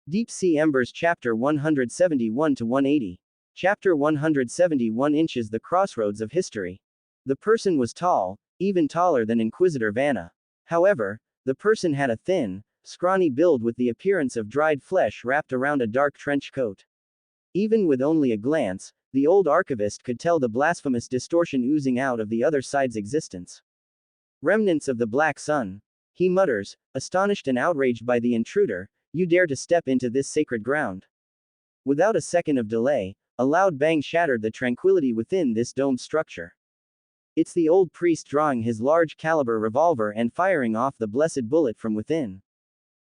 Deep Sea Embers Chapter 171 to 180. Chapter 171 Inches The Crossroads of History. The person was tall, even taller than Inquisitor Vanna. However, the person had a thin, scrawny build with the appearance of dried flesh wrapped around a dark trench coat. Even with only a glance, the old archivist could tell the blasphemous distortion oozing out of the other side's existence. Remnants of the Black Sun. He mutters, astonished and outraged by the intruder. You dare to step into this sacred ground. Without a second of delay, a loud bang shattered the tranquility within this domed structure. It's the old priest drawing his large caliber revolver and firing off the blessed bullet from within.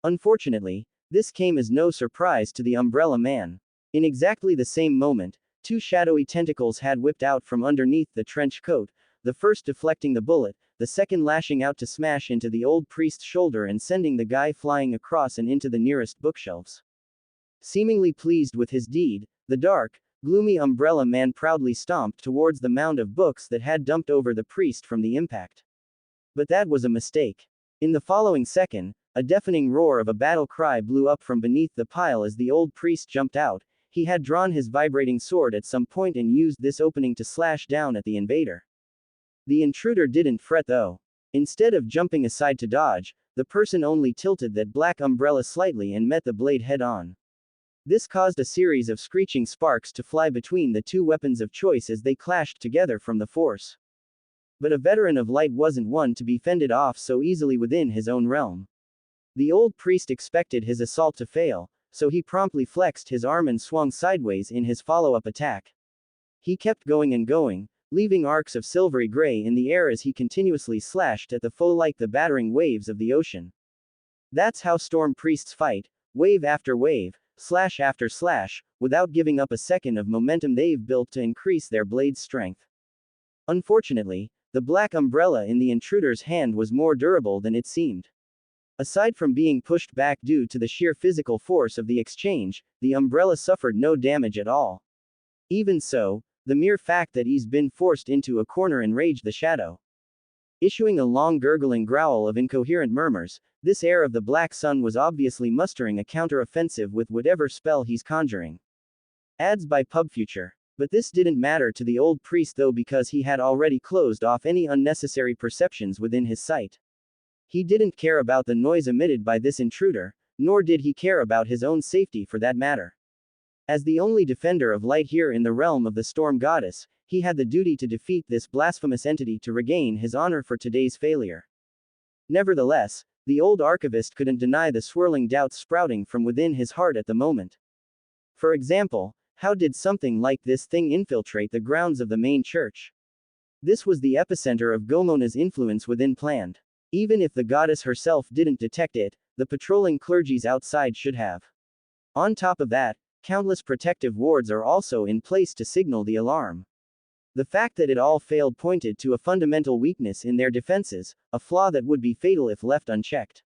Unfortunately, this came as no surprise to the Umbrella Man. In exactly the same moment, two shadowy tentacles had whipped out from underneath the trench coat, the first deflecting the bullet, the second lashing out to smash into the old priest's shoulder and sending the guy flying across and into the nearest bookshelves. Seemingly pleased with his deed, the dark, gloomy Umbrella Man proudly stomped towards the mound of books that had dumped over the priest from the impact. But that was a mistake. In the following second, a deafening roar of a battle cry blew up from beneath the pile as the old priest jumped out. He had drawn his vibrating sword at some point and used this opening to slash down at the invader. The intruder didn't fret though. Instead of jumping aside to dodge, the person only tilted that black umbrella slightly and met the blade head on. This caused a series of screeching sparks to fly between the two weapons of choice as they clashed together from the force. But a veteran of light wasn't one to be fended off so easily within his own realm. The old priest expected his assault to fail, so he promptly flexed his arm and swung sideways in his follow-up attack. He kept going and going, leaving arcs of silvery gray in the air as he continuously slashed at the foe like the battering waves of the ocean. That's how storm priests fight, wave after wave, slash after slash, without giving up a second of momentum they've built to increase their blade's strength. Unfortunately, the black umbrella in the intruder's hand was more durable than it seemed. Aside from being pushed back due to the sheer physical force of the exchange, the umbrella suffered no damage at all. Even so, the mere fact that he's been forced into a corner enraged the shadow. Issuing a long gurgling growl of incoherent murmurs, this heir of the Black Sun was obviously mustering a counter-offensive with whatever spell he's conjuring. Adds by PubFuture. But this didn't matter to the old priest though because he had already closed off any unnecessary perceptions within his sight. He didn't care about the noise emitted by this intruder, nor did he care about his own safety for that matter. As the only defender of light here in the realm of the storm goddess, he had the duty to defeat this blasphemous entity to regain his honor for today's failure. Nevertheless, the old archivist couldn't deny the swirling doubts sprouting from within his heart at the moment. For example, how did something like this thing infiltrate the grounds of the main church? This was the epicenter of Gomona's influence within planned. Even if the goddess herself didn't detect it, the patrolling clergies outside should have. On top of that, countless protective wards are also in place to signal the alarm. The fact that it all failed pointed to a fundamental weakness in their defenses, a flaw that would be fatal if left unchecked.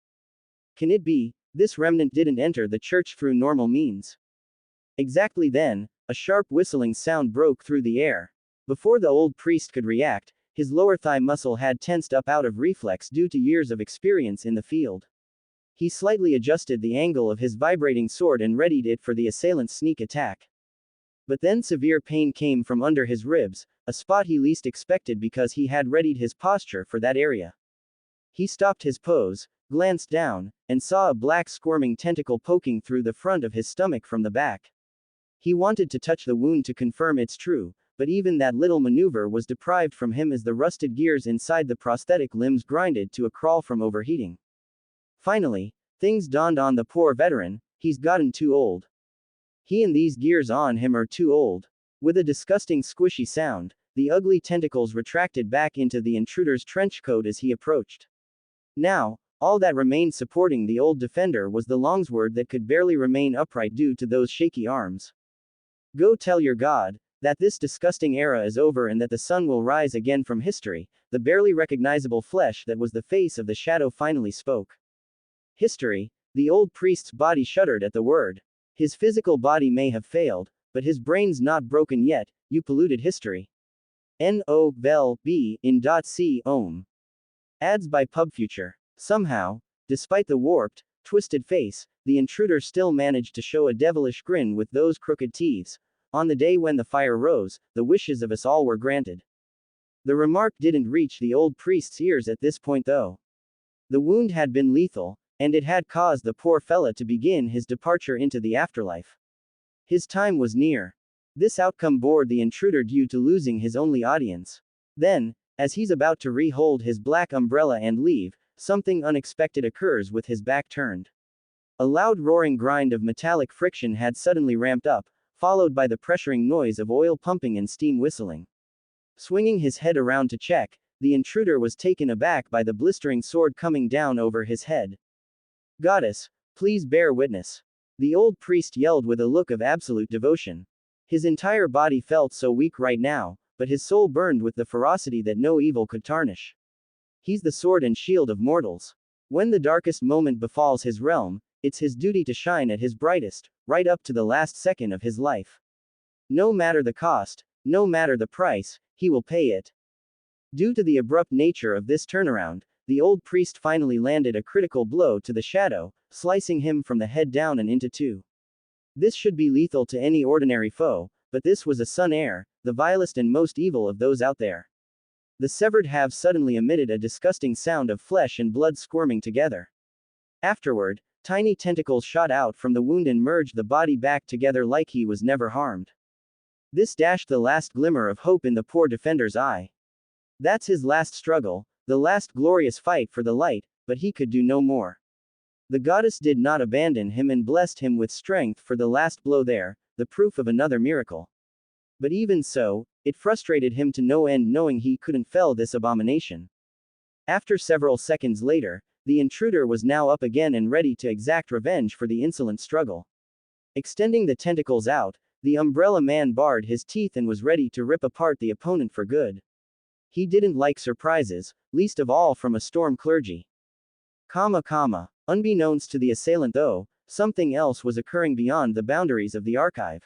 Can it be, this remnant didn't enter the church through normal means? Exactly then, a sharp whistling sound broke through the air. Before the old priest could react, his lower thigh muscle had tensed up out of reflex due to years of experience in the field. He slightly adjusted the angle of his vibrating sword and readied it for the assailant's sneak attack. But then severe pain came from under his ribs, a spot he least expected because he had readied his posture for that area. He stopped his pose, glanced down, and saw a black squirming tentacle poking through the front of his stomach from the back. He wanted to touch the wound to confirm it's true, but even that little maneuver was deprived from him as the rusted gears inside the prosthetic limbs grinded to a crawl from overheating. Finally, things dawned on the poor veteran, he's gotten too old. He and these gears on him are too old. With a disgusting squishy sound, the ugly tentacles retracted back into the intruder's trench coat as he approached. Now, all that remained supporting the old defender was the longsword that could barely remain upright due to those shaky arms. Go tell your god that this disgusting era is over and that the sun will rise again from history. The barely recognizable flesh that was the face of the shadow finally spoke. History? The old priest's body shuddered at the word. His physical body may have failed, but his brain's not broken yet. You polluted history. No, vel, b, in .c, ohm. Adds by PubFuture. Somehow, despite the warped, twisted face, the intruder still managed to show a devilish grin with those crooked teeth. On the day when the fire rose, the wishes of us all were granted. The remark didn't reach the old priest's ears at this point though. The wound had been lethal, and it had caused the poor fella to begin his departure into the afterlife. His time was near. This outcome bored the intruder due to losing his only audience. Then, as he's about to re-hold his black umbrella and leave, something unexpected occurs with his back turned. A loud roaring grind of metallic friction had suddenly ramped up, followed by the pressuring noise of oil pumping and steam whistling. Swinging his head around to check, the intruder was taken aback by the blistering sword coming down over his head. "Goddess, please bear witness," the old priest yelled with a look of absolute devotion. His entire body felt so weak right now, but his soul burned with the ferocity that no evil could tarnish. He's the sword and shield of mortals. When the darkest moment befalls his realm, it's his duty to shine at his brightest, right up to the last second of his life. No matter the cost, no matter the price, he will pay it. Due to the abrupt nature of this turnaround, the old priest finally landed a critical blow to the shadow, slicing him from the head down and into two. This should be lethal to any ordinary foe, but this was a Sun Heir, the vilest and most evil of those out there. The severed halves suddenly emitted a disgusting sound of flesh and blood squirming together. Afterward, tiny tentacles shot out from the wound and merged the body back together like he was never harmed. This dashed the last glimmer of hope in the poor defender's eye. That's his last struggle, the last glorious fight for the light, but he could do no more. The goddess did not abandon him and blessed him with strength for the last blow there, the proof of another miracle. But even so, it frustrated him to no end knowing he couldn't fell this abomination. After several seconds later, the intruder was now up again and ready to exact revenge for the insolent struggle. Extending the tentacles out, the umbrella man bared his teeth and was ready to rip apart the opponent for good. He didn't like surprises, least of all from a storm clergy. Unbeknownst to the assailant though, something else was occurring beyond the boundaries of the archive.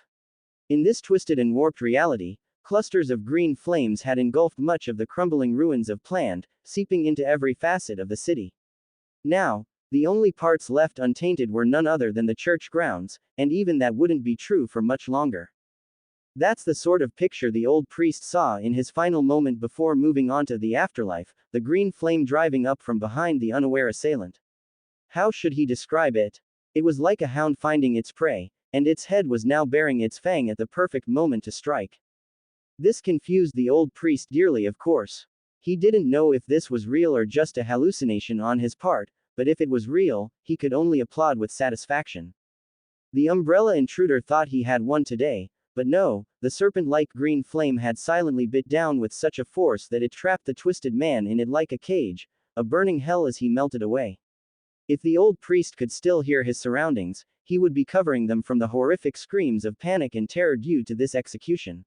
In this twisted and warped reality, clusters of green flames had engulfed much of the crumbling ruins of Planned, seeping into every facet of the city. Now, the only parts left untainted were none other than the church grounds, and even that wouldn't be true for much longer. That's the sort of picture the old priest saw in his final moment before moving on to the afterlife, the green flame driving up from behind the unaware assailant. How should he describe it? It was like a hound finding its prey, and its head was now baring its fang at the perfect moment to strike. This confused the old priest dearly, of course. He didn't know if this was real or just a hallucination on his part, but if it was real, he could only applaud with satisfaction. The umbrella intruder thought he had won today, but no, the serpent-like green flame had silently bit down with such a force that it trapped the twisted man in it like a cage, a burning hell as he melted away. If the old priest could still hear his surroundings, he would be covering them from the horrific screams of panic and terror due to this execution.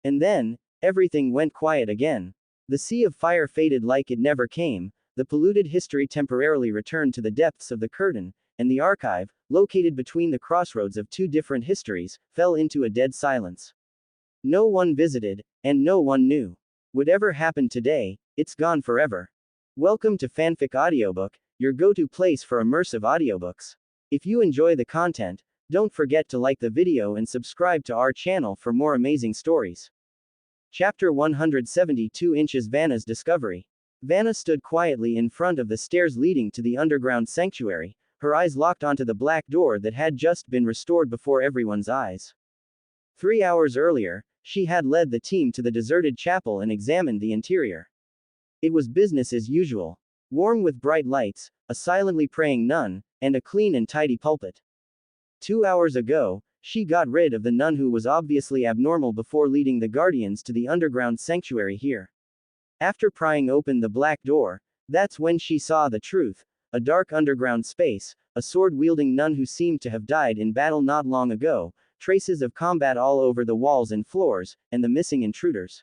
And then, everything went quiet again. The sea of fire faded like it never came, the polluted history temporarily returned to the depths of the curtain, and the archive, located between the crossroads of two different histories, fell into a dead silence. No one visited, and no one knew. Whatever happened today, it's gone forever. Welcome to Fanfic Audiobook, your go-to place for immersive audiobooks. If you enjoy the content, don't forget to like the video and subscribe to our channel for more amazing stories. Chapter 172 Inches Vanna's Discovery. Vanna stood quietly in front of the stairs leading to the underground sanctuary, her eyes locked onto the black door that had just been restored before everyone's eyes. 3 hours earlier, she had led the team to the deserted chapel and examined the interior. It was business as usual. Warm with bright lights, a silently praying nun, and a clean and tidy pulpit. 2 hours ago, she got rid of the nun who was obviously abnormal before leading the guardians to the underground sanctuary here. After prying open the black door, that's when she saw the truth. A dark underground space, a sword-wielding nun who seemed to have died in battle not long ago, traces of combat all over the walls and floors, and the missing intruders.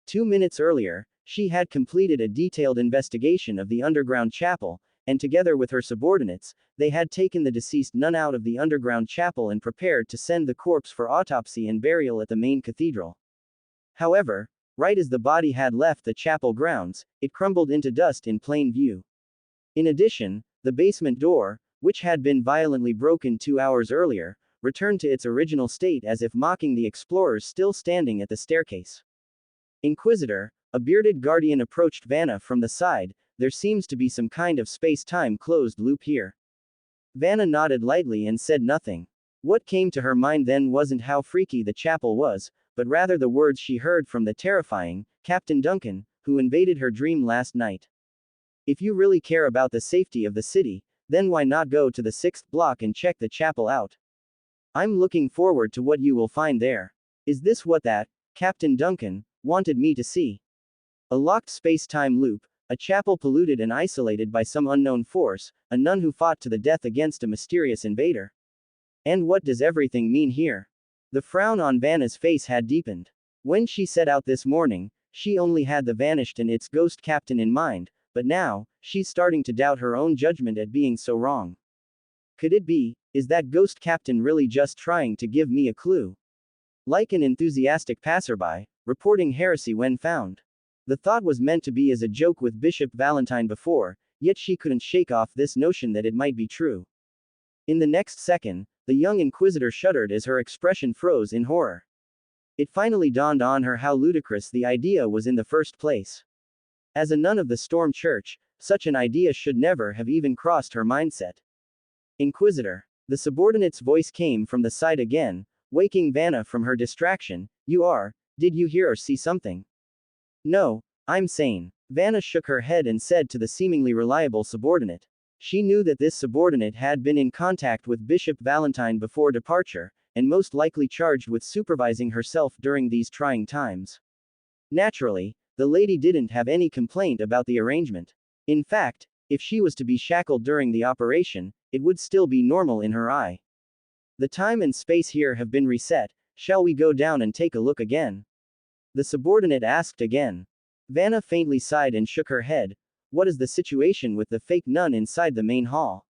2 minutes earlier, she had completed a detailed investigation of the underground chapel, and together with her subordinates, they had taken the deceased nun out of the underground chapel and prepared to send the corpse for autopsy and burial at the main cathedral. However, right as the body had left the chapel grounds, it crumbled into dust in plain view. In addition, the basement door, which had been violently broken 2 hours earlier, returned to its original state as if mocking the explorers still standing at the staircase. Inquisitor, a bearded guardian approached Vanna from the side. There seems to be some kind of space-time closed loop here. Vanna nodded lightly and said nothing. What came to her mind then wasn't how freaky the chapel was, but rather the words she heard from the terrifying Captain Duncan, who invaded her dream last night. If you really care about the safety of the city, then why not go to the 6th block and check the chapel out? I'm looking forward to what you will find there. Is this what that Captain Duncan wanted me to see? A locked space-time loop, a chapel polluted and isolated by some unknown force, a nun who fought to the death against a mysterious invader. And what does everything mean here? The frown on Vanna's face had deepened. When she set out this morning, she only had the vanished and its ghost captain in mind, but now, she's starting to doubt her own judgment at being so wrong. Could it be, is that ghost captain really just trying to give me a clue? Like an enthusiastic passerby, reporting heresy when found. The thought was meant to be as a joke with Bishop Valentine before, yet she couldn't shake off this notion that it might be true. In the next second, the young inquisitor shuddered as her expression froze in horror. It finally dawned on her how ludicrous the idea was in the first place. As a nun of the Storm Church, such an idea should never have even crossed her mindset. Inquisitor. The subordinate's voice came from the side again, waking Vanna from her distraction. Did you hear or see something? No, I'm sane. Vanna shook her head and said to the seemingly reliable subordinate. She knew that this subordinate had been in contact with Bishop Valentine before departure, and most likely charged with supervising herself during these trying times. Naturally, the lady didn't have any complaint about the arrangement. In fact, if she was to be shackled during the operation, it would still be normal in her eye. The time and space here have been reset. Shall we go down and take a look again? The subordinate asked again. Vanna faintly sighed and shook her head. What is the situation with the fake nun inside the main hall?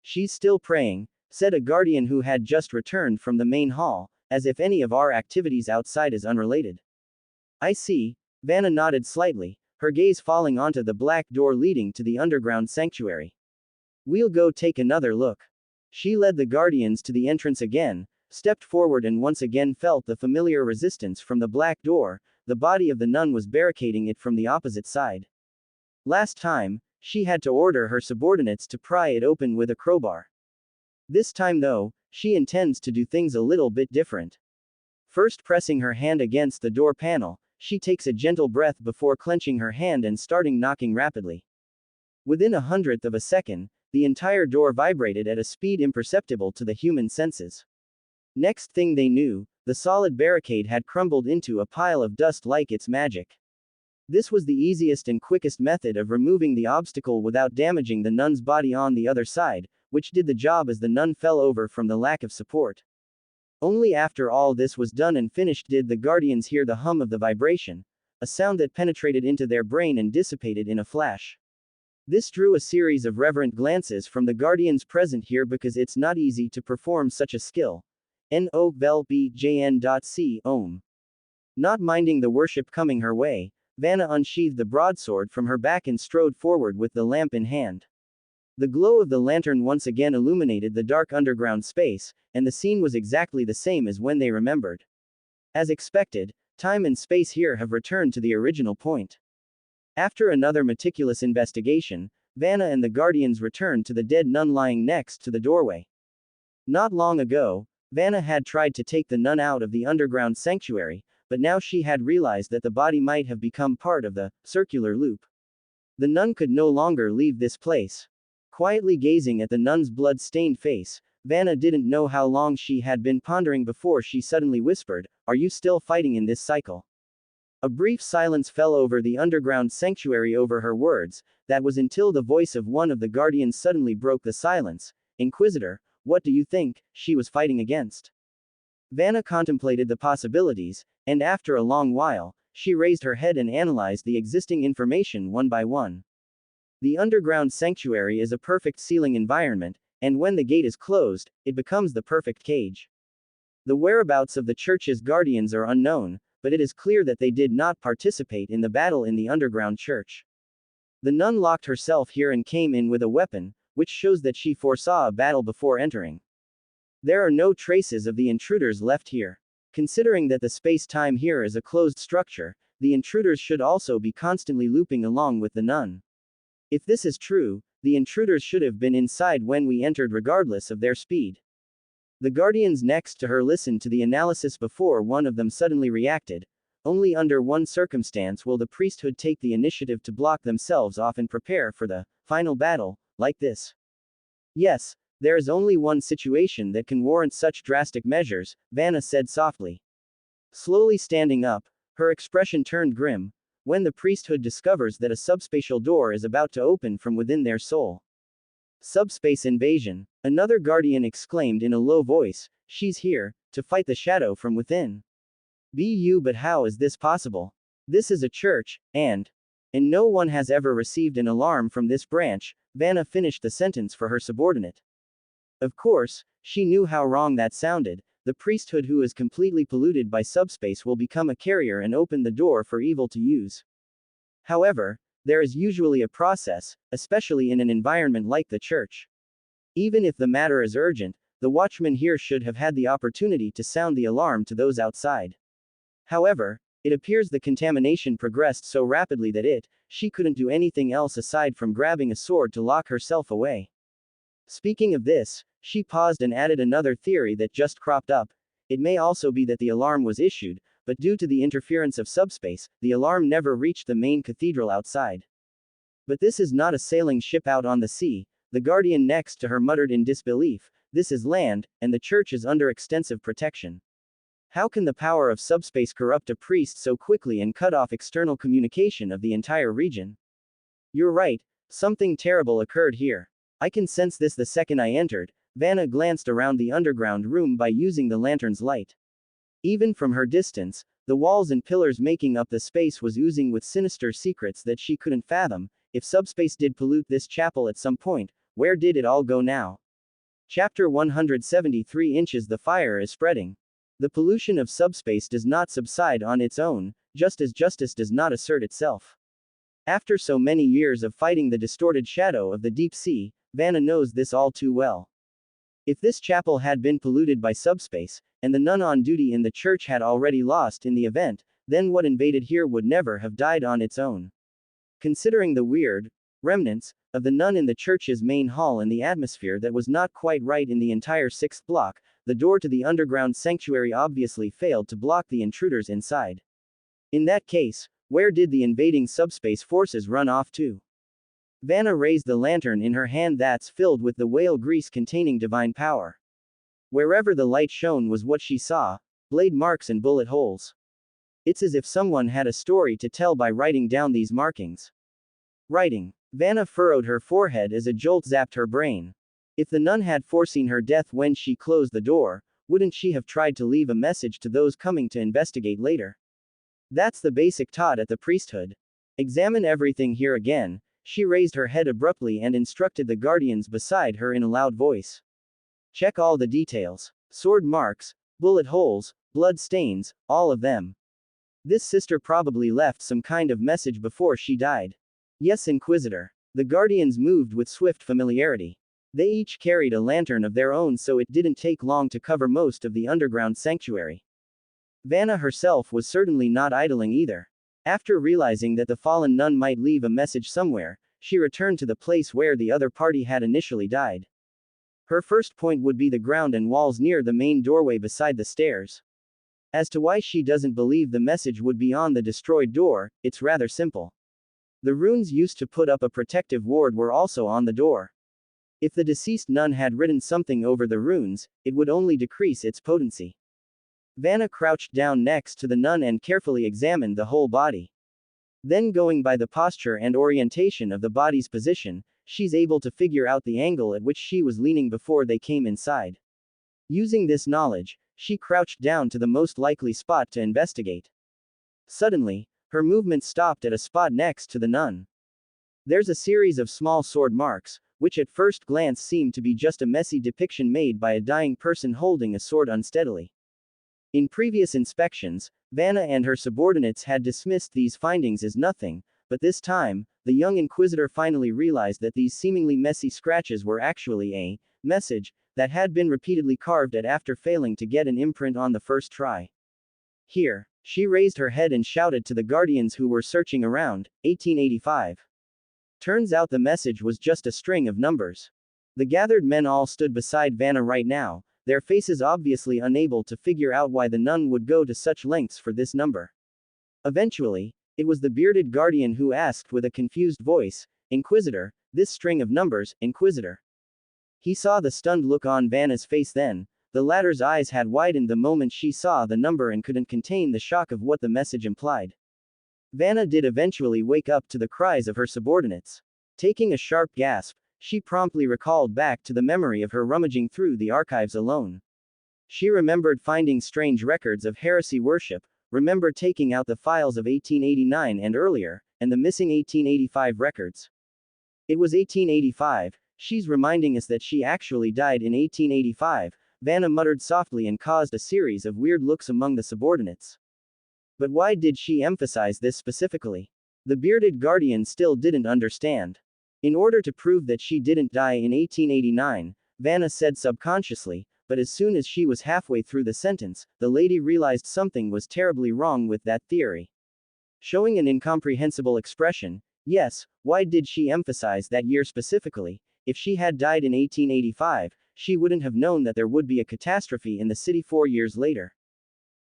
She's still praying, said a guardian who had just returned from the main hall, as if any of our activities outside is unrelated. I see. Vanna nodded slightly, her gaze falling onto the black door leading to the underground sanctuary. We'll go take another look. She led the guardians to the entrance again, stepped forward and once again felt the familiar resistance from the black door. The body of the nun was barricading it from the opposite side. Last time, she had to order her subordinates to pry it open with a crowbar. This time though, she intends to do things a little bit different. First pressing her hand against the door panel, she takes a gentle breath before clenching her hand and starting knocking rapidly. Within a hundredth of a second, the entire door vibrated at a speed imperceptible to the human senses. Next thing they knew, the solid barricade had crumbled into a pile of dust like its magic. This was the easiest and quickest method of removing the obstacle without damaging the nun's body on the other side, which did the job as the nun fell over from the lack of support. Only after all this was done and finished did the guardians hear the hum of the vibration, a sound that penetrated into their brain and dissipated in a flash. This drew a series of reverent glances from the guardians present here because it's not easy to perform such a skill. N-O-V-E-L-B-J-N.C. Om. Not minding the worship coming her way, Vanna unsheathed the broadsword from her back and strode forward with the lamp in hand. The glow of the lantern once again illuminated the dark underground space, and the scene was exactly the same as when they remembered. As expected, time and space here have returned to the original point. After another meticulous investigation, Vanna and the guardians returned to the dead nun lying next to the doorway. Not long ago, Vanna had tried to take the nun out of the underground sanctuary, but now she had realized that the body might have become part of the circular loop. The nun could no longer leave this place. Quietly gazing at the nun's blood-stained face, Vanna didn't know how long she had been pondering before she suddenly whispered, "Are you still fighting in this cycle?" A brief silence fell over the underground sanctuary over her words. That was until the voice of one of the guardians suddenly broke the silence. "Inquisitor, what do you think she was fighting against?" Vanna contemplated the possibilities, and after a long while, she raised her head and analyzed the existing information one by one. The underground sanctuary is a perfect sealing environment, and when the gate is closed, it becomes the perfect cage. The whereabouts of the church's guardians are unknown, but it is clear that they did not participate in the battle in the underground church. The nun locked herself here and came in with a weapon, which shows that she foresaw a battle before entering. There are no traces of the intruders left here. Considering that the space-time here is a closed structure, the intruders should also be constantly looping along with the nun. If this is true, the intruders should have been inside when we entered regardless of their speed. The guardians next to her listened to the analysis before one of them suddenly reacted. Only under one circumstance will the priesthood take the initiative to block themselves off and prepare for the final battle, like this. Yes, there is only one situation that can warrant such drastic measures, Vanna said softly. Slowly standing up, her expression turned grim, when the priesthood discovers that a subspatial door is about to open from within their soul. Subspace invasion, another guardian exclaimed in a low voice, she's here, to fight the shadow from within. But how is this possible? This is a church, and no one has ever received an alarm from this branch, Vanna finished the sentence for her subordinate. Of course, she knew how wrong that sounded. The priesthood who is completely polluted by subspace will become a carrier and open the door for evil to use. However, there is usually a process, especially in an environment like the church. Even if the matter is urgent, the watchman here should have had the opportunity to sound the alarm to those outside. However, it appears the contamination progressed so rapidly that she couldn't do anything else aside from grabbing a sword to lock herself away. Speaking of this, she paused and added another theory that just cropped up. It may also be that the alarm was issued, but due to the interference of subspace, the alarm never reached the main cathedral outside. But this is not a sailing ship out on the sea, the guardian next to her muttered in disbelief. This is land, and the church is under extensive protection. How can the power of subspace corrupt a priest so quickly and cut off external communication of the entire region? You're right, something terrible occurred here. I can sense this the second I entered. Vanna glanced around the underground room by using the lantern's light. Even from her distance, the walls and pillars making up the space was oozing with sinister secrets that she couldn't fathom. If subspace did pollute this chapel at some point, where did it all go now? Chapter 173 inches. The fire is spreading. The pollution of subspace does not subside on its own, just as justice does not assert itself. After so many years of fighting the distorted shadow of the deep sea, Vanna knows this all too well. If this chapel had been polluted by subspace, and the nun on duty in the church had already lost in the event, then what invaded here would never have died on its own. Considering the weird remnants of the nun in the church's main hall and the atmosphere that was not quite right in the entire sixth block, the door to the underground sanctuary obviously failed to block the intruders inside. In that case, where did the invading subspace forces run off to? Vanna raised the lantern in her hand that's filled with the whale grease containing divine power. Wherever the light shone was what she saw, blade marks and bullet holes. It's as if someone had a story to tell by writing down these markings. Writing. Vanna furrowed her forehead as a jolt zapped her brain. If the nun had foreseen her death when she closed the door, wouldn't she have tried to leave a message to those coming to investigate later? That's the basic taught at the priesthood. Examine everything here again. She raised her head abruptly and instructed the guardians beside her in a loud voice. Check all the details. Sword marks, bullet holes, blood stains, all of them. This sister probably left some kind of message before she died. Yes, Inquisitor. The guardians moved with swift familiarity. They each carried a lantern of their own, so it didn't take long to cover most of the underground sanctuary. Vanna herself was certainly not idling either. After realizing that the fallen nun might leave a message somewhere, she returned to the place where the other party had initially died. Her first point would be the ground and walls near the main doorway beside the stairs. As to why she doesn't believe the message would be on the destroyed door, it's rather simple. The runes used to put up a protective ward were also on the door. If the deceased nun had written something over the runes, it would only decrease its potency. Vanna crouched down next to the nun and carefully examined the whole body. Then, going by the posture and orientation of the body's position, she's able to figure out the angle at which she was leaning before they came inside. Using this knowledge, she crouched down to the most likely spot to investigate. Suddenly, her movement stopped at a spot next to the nun. There's a series of small sword marks, which at first glance seemed to be just a messy depiction made by a dying person holding a sword unsteadily. In previous inspections, Vanna and her subordinates had dismissed these findings as nothing, but this time, the young inquisitor finally realized that these seemingly messy scratches were actually a message that had been repeatedly carved at after failing to get an imprint on the first try. Here, she raised her head and shouted to the guardians who were searching around, 1885. Turns out the message was just a string of numbers. The gathered men all stood beside Vanna right now, their faces obviously unable to figure out why the nun would go to such lengths for this number. Eventually, it was the bearded guardian who asked with a confused voice, Inquisitor, this string of numbers, Inquisitor. He saw the stunned look on Vanna's face then. The latter's eyes had widened the moment she saw the number and couldn't contain the shock of what the message implied. Vanna did eventually wake up to the cries of her subordinates. Taking a sharp gasp, she promptly recalled back to the memory of her rummaging through the archives alone. She remembered finding strange records of heresy worship, remembered taking out the files of 1889 and earlier, and the missing 1885 records. It was 1885, she's reminding us that she actually died in 1885, Vanna muttered softly and caused a series of weird looks among the subordinates. But why did she emphasize this specifically? The bearded guardian still didn't understand. In order to prove that she didn't die in 1889, Vanna said subconsciously, but as soon as she was halfway through the sentence, the lady realized something was terribly wrong with that theory. Showing an incomprehensible expression, yes, why did she emphasize that year specifically? If she had died in 1885, she wouldn't have known that there would be a catastrophe in the city 4 years later.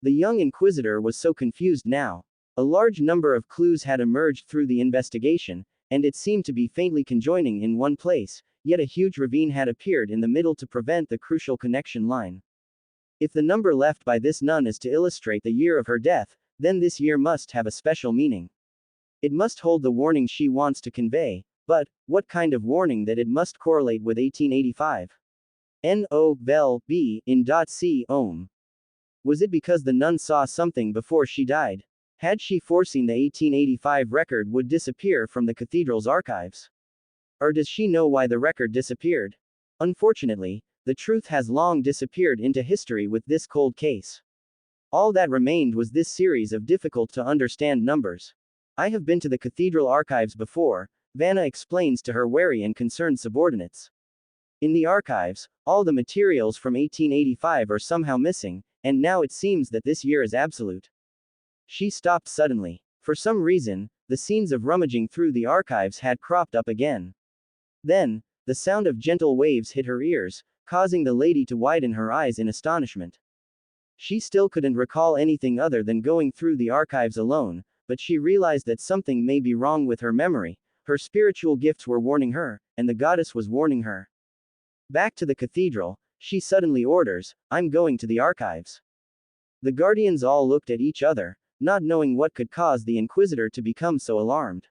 The young inquisitor was so confused now. A large number of clues had emerged through the investigation, and it seemed to be faintly conjoining in one place, yet a huge ravine had appeared in the middle to prevent the crucial connection line. If the number left by this nun is to illustrate the year of her death, then this year must have a special meaning. It must hold the warning she wants to convey, but what kind of warning that it must correlate with 1885? No, vel, b, in c, ohm. Was it because the nun saw something before she died? Had she foreseen the 1885 record would disappear from the cathedral's archives? Or does she know why the record disappeared? Unfortunately, the truth has long disappeared into history with this cold case. All that remained was this series of difficult to understand numbers. I have been to the cathedral archives before, Vanna explains to her wary and concerned subordinates. In the archives, all the materials from 1885 are somehow missing, and now it seems that this year is absolute. She stopped suddenly. For some reason, the scenes of rummaging through the archives had cropped up again. Then, the sound of gentle waves hit her ears, causing the lady to widen her eyes in astonishment. She still couldn't recall anything other than going through the archives alone, but she realized that something may be wrong with her memory. Her spiritual gifts were warning her, and the goddess was warning her. Back to the cathedral, she suddenly orders, I'm going to the archives. The guardians all looked at each other, not knowing what could cause the inquisitor to become so alarmed.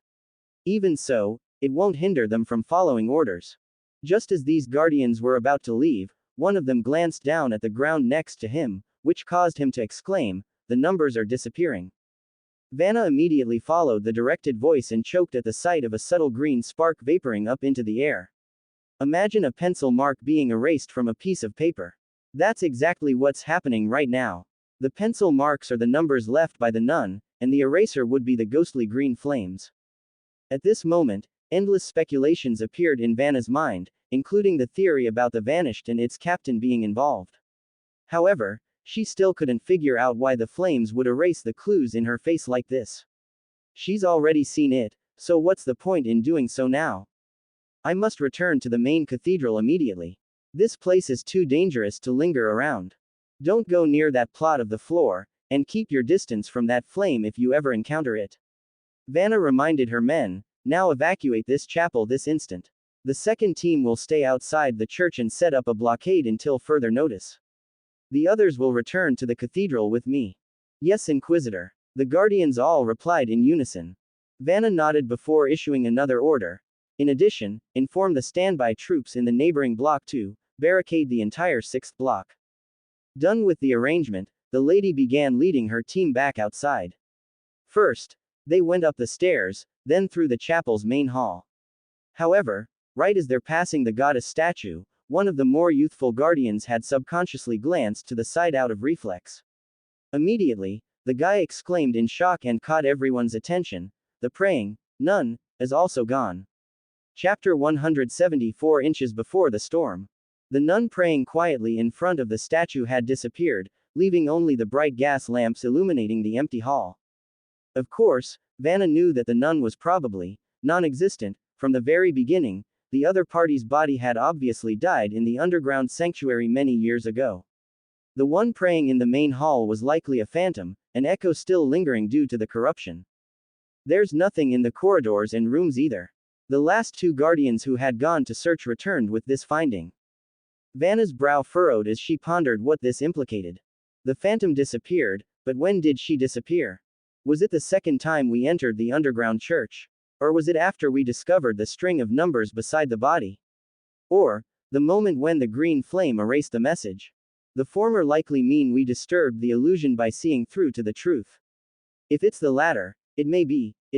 Even so, it won't hinder them from following orders. Just as these guardians were about to leave, one of them glanced down at the ground next to him, which caused him to exclaim, the numbers are disappearing. Vanna immediately followed the directed voice and choked at the sight of a subtle green spark vaporing up into the air. Imagine a pencil mark being erased from a piece of paper. That's exactly what's happening right now. The pencil marks are the numbers left by the nun, and the eraser would be the ghostly green flames. At this moment, endless speculations appeared in Vanna's mind, including the theory about the vanished and its captain being involved. However, she still couldn't figure out why the flames would erase the clues in her face like this. She's already seen it, so what's the point in doing so now? I must return to the main cathedral immediately. This place is too dangerous to linger around. Don't go near that plot of the floor, and keep your distance from that flame if you ever encounter it. Vanna reminded her men, now evacuate this chapel this instant. The second team will stay outside the church and set up a blockade until further notice. The others will return to the cathedral with me. Yes, Inquisitor. The guardians all replied in unison. Vanna nodded before issuing another order. In addition, inform the standby troops in the neighboring block to barricade the entire 6th block. Done with the arrangement, the lady began leading her team back outside. First, they went up the stairs, then through the chapel's main hall. However, right as they're passing the goddess statue, one of the more youthful guardians had subconsciously glanced to the side out of reflex. Immediately, the guy exclaimed in shock and caught everyone's attention, the praying None, is also gone. Chapter 174 Inches before the storm. The nun praying quietly in front of the statue had disappeared, leaving only the bright gas lamps illuminating the empty hall. Of course, Vanna knew that the nun was probably non-existent. From the very beginning, the other party's body had obviously died in the underground sanctuary many years ago. The one praying in the main hall was likely a phantom, an echo still lingering due to the corruption. There's nothing in the corridors and rooms either. The last two guardians who had gone to search returned with this finding. Vanna's brow furrowed as she pondered what this implicated. The phantom disappeared, but when did she disappear? Was it the second time we entered the underground church? Or was it after we discovered the string of numbers beside the body? Or, the moment when the green flame erased the message? The former likely mean we disturbed the illusion by seeing through to the truth. If it's the latter, it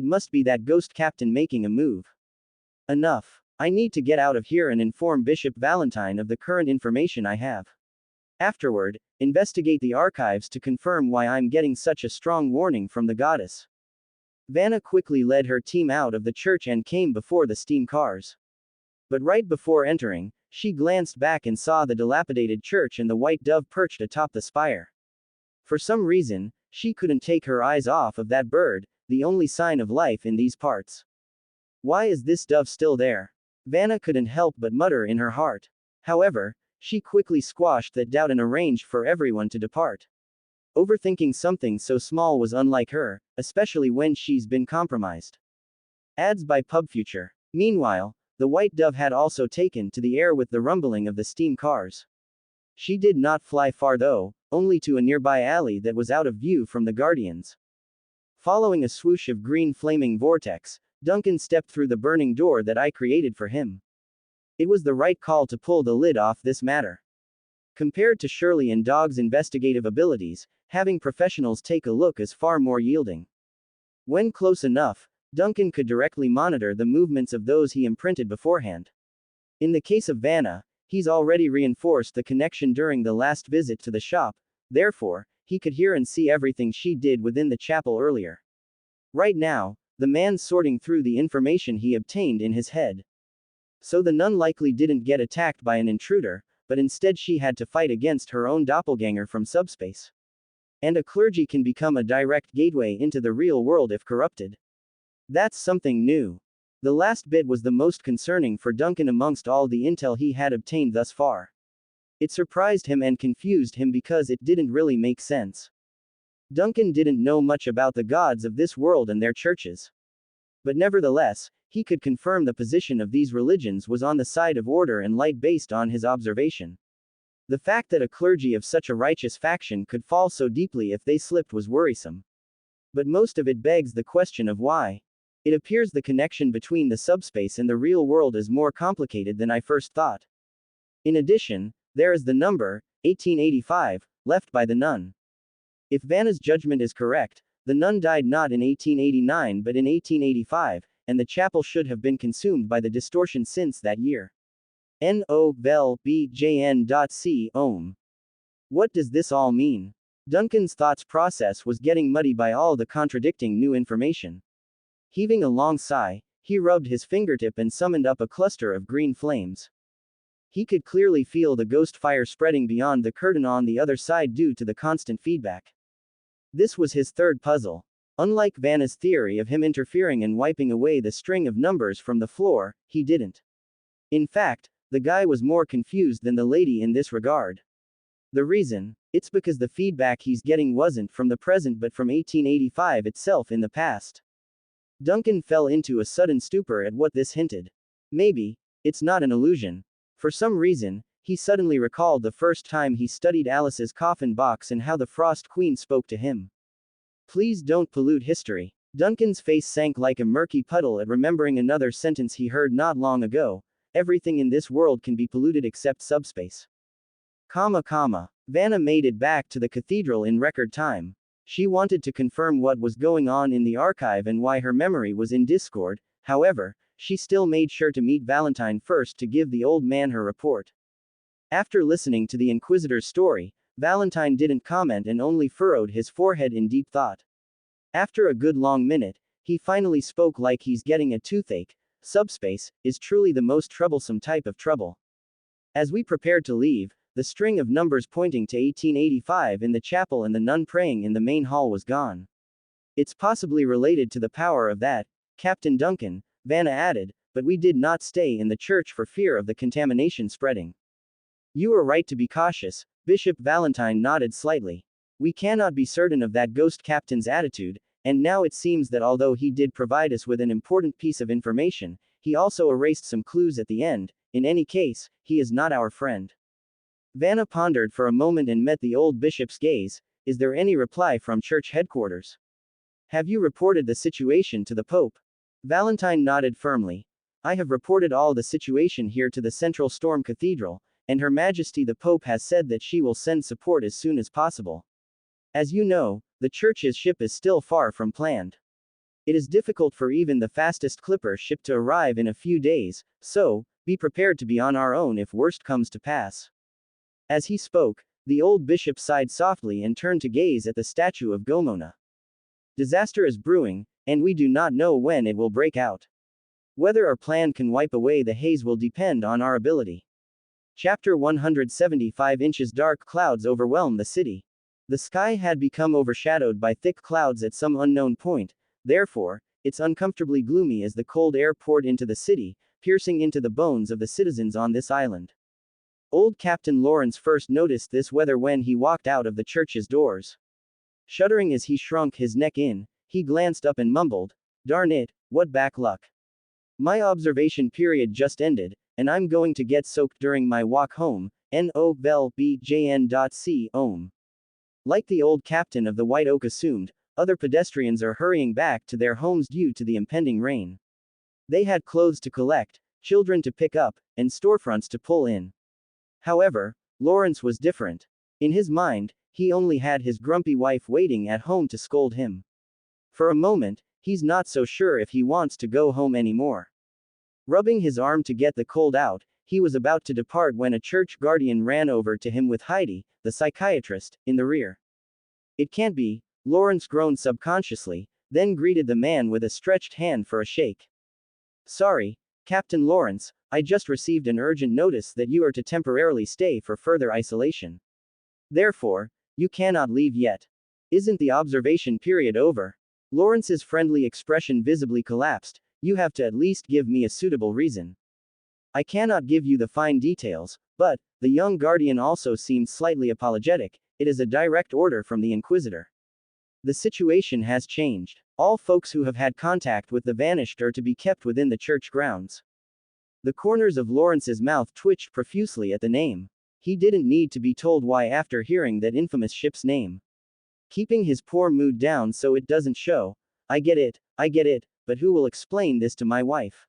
must be that ghost captain making a move. Enough. I need to get out of here and inform Bishop Valentine of the current information I have. Afterward, investigate the archives to confirm why I'm getting such a strong warning from the goddess. Vanna quickly led her team out of the church and came before the steam cars. But right before entering, she glanced back and saw the dilapidated church and the white dove perched atop the spire. For some reason, she couldn't take her eyes off of that bird, the only sign of life in these parts. Why is this dove still there? Vanna couldn't help but mutter in her heart. However, she quickly squashed that doubt and arranged for everyone to depart. Overthinking something so small was unlike her, especially when she's been compromised. Ads by PubFuture. Meanwhile, the white dove had also taken to the air with the rumbling of the steam cars. She did not fly far though, only to a nearby alley that was out of view from the guardians. Following a swoosh of green flaming vortex, Duncan stepped through the burning door that I created for him. It was the right call to pull the lid off this matter. Compared to Shirley and Dog's investigative abilities, having professionals take a look is far more yielding. When close enough, Duncan could directly monitor the movements of those he imprinted beforehand. In the case of Vanna, he's already reinforced the connection during the last visit to the shop, therefore, he could hear and see everything she did within the chapel earlier. Right now, the man's sorting through the information he obtained in his head. So the nun likely didn't get attacked by an intruder, but instead she had to fight against her own doppelganger from subspace. And a clergy can become a direct gateway into the real world if corrupted. That's something new. The last bit was the most concerning for Duncan amongst all the intel he had obtained thus far. It surprised him and confused him because it didn't really make sense. Duncan didn't know much about the gods of this world and their churches. But nevertheless, he could confirm the position of these religions was on the side of order and light based on his observation. The fact that a clergy of such a righteous faction could fall so deeply if they slipped was worrisome. But most of it begs the question of why. It appears the connection between the subspace and the real world is more complicated than I first thought. In addition, there is the number, 1885, left by the nun. If Vanna's judgment is correct, the nun died not in 1889 but in 1885, and the chapel should have been consumed by the distortion since that year. No vel bjn.c ohm. What does this all mean? Duncan's thoughts process was getting muddy by all the contradicting new information. Heaving a long sigh, he rubbed his fingertip and summoned up a cluster of green flames. He could clearly feel the ghost fire spreading beyond the curtain on the other side due to the constant feedback. This was his third puzzle. Unlike Vanna's theory of him interfering and wiping away the string of numbers from the floor, he didn't. In fact, the guy was more confused than the lady in this regard. The reason? It's because the feedback he's getting wasn't from the present but from 1885 itself in the past. Duncan fell into a sudden stupor at what this hinted. Maybe, it's not an illusion. For some reason, he suddenly recalled the first time he studied Alice's coffin box and how the Frost Queen spoke to him. Please don't pollute history. Duncan's face sank like a murky puddle at remembering another sentence he heard not long ago. Everything in this world can be polluted except subspace. Vanna made it back to the cathedral in record time. She wanted to confirm what was going on in the archive and why her memory was in discord. However, she still made sure to meet Valentine first to give the old man her report. After listening to the Inquisitor's story, Valentine didn't comment and only furrowed his forehead in deep thought. After a good long minute, he finally spoke like he's getting a toothache. Subspace is truly the most troublesome type of trouble. As we prepared to leave, the string of numbers pointing to 1885 in the chapel and the nun praying in the main hall was gone. It's possibly related to the power of that, Captain Duncan, Vanna added, but we did not stay in the church for fear of the contamination spreading. You are right to be cautious, Bishop Valentine nodded slightly. We cannot be certain of that ghost captain's attitude, and now it seems that although he did provide us with an important piece of information, he also erased some clues at the end. In any case, he is not our friend. Vanna pondered for a moment and met the old bishop's gaze. Is there any reply from church headquarters? Have you reported the situation to the Pope? Valentine nodded firmly. I have reported all the situation here to the Central Storm Cathedral, and Her Majesty the Pope has said that she will send support as soon as possible. As you know, the church's ship is still far from planned. It is difficult for even the fastest clipper ship to arrive in a few days, so, be prepared to be on our own if worst comes to pass. As he spoke, the old bishop sighed softly and turned to gaze at the statue of Gomona. Disaster is brewing, and we do not know when it will break out. Whether our plan can wipe away the haze will depend on our ability. Chapter 175 inches. Dark clouds overwhelm the city. The sky had become overshadowed by thick clouds at some unknown point, therefore, it's uncomfortably gloomy as the cold air poured into the city, piercing into the bones of the citizens on this island. Old Captain Lawrence first noticed this weather when he walked out of the church's doors. Shuddering as he shrunk his neck in, he glanced up and mumbled, "Darn it, what back luck. My observation period just ended, and I'm going to get soaked during my walk home, NOVELBJN.C. Ohm." Like the old captain of the White Oak assumed, other pedestrians are hurrying back to their homes due to the impending rain. They had clothes to collect, children to pick up, and storefronts to pull in. However, Lawrence was different. In his mind, he only had his grumpy wife waiting at home to scold him. For a moment, he's not so sure if he wants to go home anymore. Rubbing his arm to get the cold out, he was about to depart when a church guardian ran over to him with Heidi, the psychiatrist, in the rear. It can't be, Lawrence groaned subconsciously, then greeted the man with a stretched hand for a shake. Sorry, Captain Lawrence, I just received an urgent notice that you are to temporarily stay for further isolation. Therefore, you cannot leave yet. Isn't the observation period over? Lawrence's friendly expression visibly collapsed. You have to at least give me a suitable reason. I cannot give you the fine details, but, the young guardian also seemed slightly apologetic, it is a direct order from the Inquisitor. The situation has changed. All folks who have had contact with the vanished are to be kept within the church grounds. The corners of Lawrence's mouth twitched profusely at the name. He didn't need to be told why after hearing that infamous ship's name. Keeping his poor mood down so it doesn't show. I get it, but who will explain this to my wife?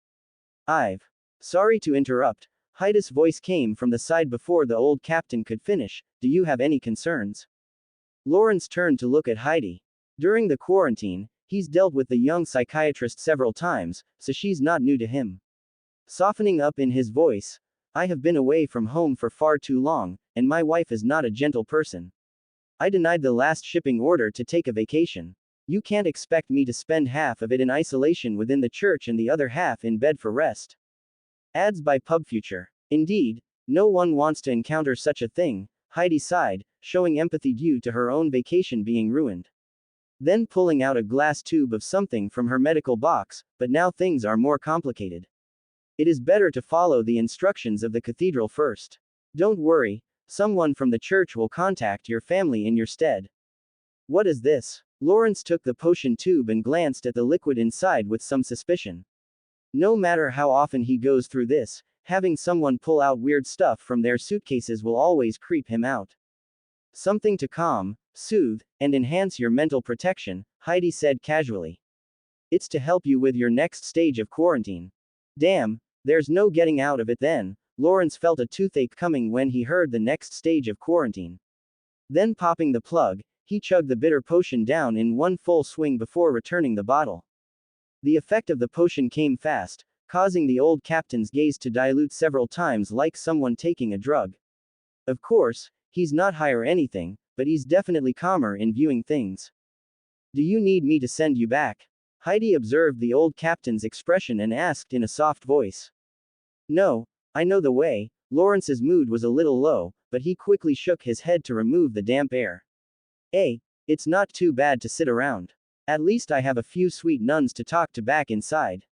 Sorry to interrupt. Heidi's voice came from the side before the old captain could finish. Do you have any concerns? Lawrence turned to look at Heidi. During the quarantine, he's dealt with the young psychiatrist several times, so she's not new to him. Softening up in his voice, I have been away from home for far too long, and my wife is not a gentle person. I denied the last shipping order to take a vacation. You can't expect me to spend half of it in isolation within the church and the other half in bed for rest. Ads by PubFuture. Indeed, no one wants to encounter such a thing, Heidi sighed, showing empathy due to her own vacation being ruined. Then pulling out a glass tube of something from her medical box, but now things are more complicated. It is better to follow the instructions of the cathedral first. Don't worry, someone from the church will contact your family in your stead. What is this? Lawrence took the potion tube and glanced at the liquid inside with some suspicion. No matter how often he goes through this, having someone pull out weird stuff from their suitcases will always creep him out. Something to calm, soothe, and enhance your mental protection, Heidi said casually. It's to help you with your next stage of quarantine. Damn, there's no getting out of it then. Lawrence felt a toothache coming when he heard the next stage of quarantine. Then popping the plug, he chugged the bitter potion down in one full swing before returning the bottle. The effect of the potion came fast, causing the old captain's gaze to dilute several times like someone taking a drug. Of course, he's not high or anything, but he's definitely calmer in viewing things. Do you need me to send you back? Heidi observed the old captain's expression and asked in a soft voice. No, I know the way. Lawrence's mood was a little low, but he quickly shook his head to remove the damp air. It's not too bad to sit around. At least I have a few sweet nuns to talk to back inside.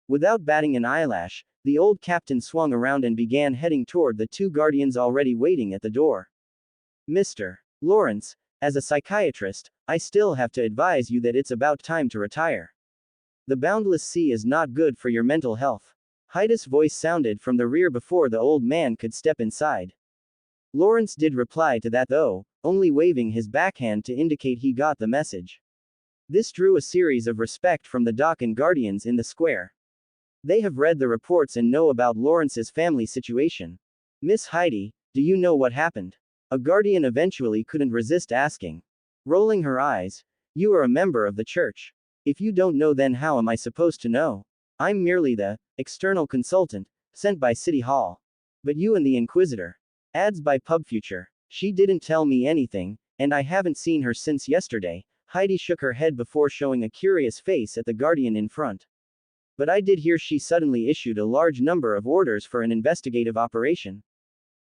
Without batting an eyelash, the old captain swung around and began heading toward the two guardians already waiting at the door. Mr. Lawrence, as a psychiatrist, I still have to advise you that it's about time to retire. The boundless sea is not good for your mental health. Heidi's voice sounded from the rear before the old man could step inside. Lawrence did reply to that though, only waving his backhand to indicate he got the message. This drew a series of respect from the dock and guardians in the square. They have read the reports and know about Lawrence's family situation. Miss Heidi, do you know what happened? A guardian eventually couldn't resist asking. Rolling her eyes, you are a member of the church. If you don't know, then how am I supposed to know? I'm merely the external consultant sent by City Hall. But you and the Inquisitor. Ads by PubFuture. She didn't tell me anything, and I haven't seen her since yesterday. Heidi shook her head before showing a curious face at the guardian in front. But I did hear she suddenly issued a large number of orders for an investigative operation.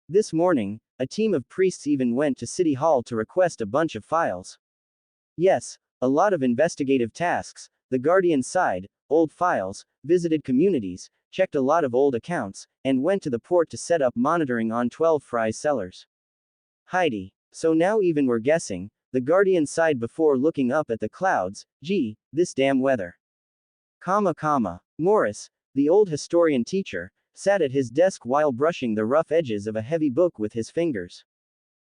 This morning, a team of priests even went to City Hall to request a bunch of files. Yes, a lot of investigative tasks. The guardian sighed, old files, visited communities, checked a lot of old accounts, and went to the port to set up monitoring on 12 fries cellars. Heidi. So now even we're guessing, the guardian sighed before looking up at the clouds. Gee, this damn weather. Morris, the old historian teacher, sat at his desk while brushing the rough edges of a heavy book with his fingers.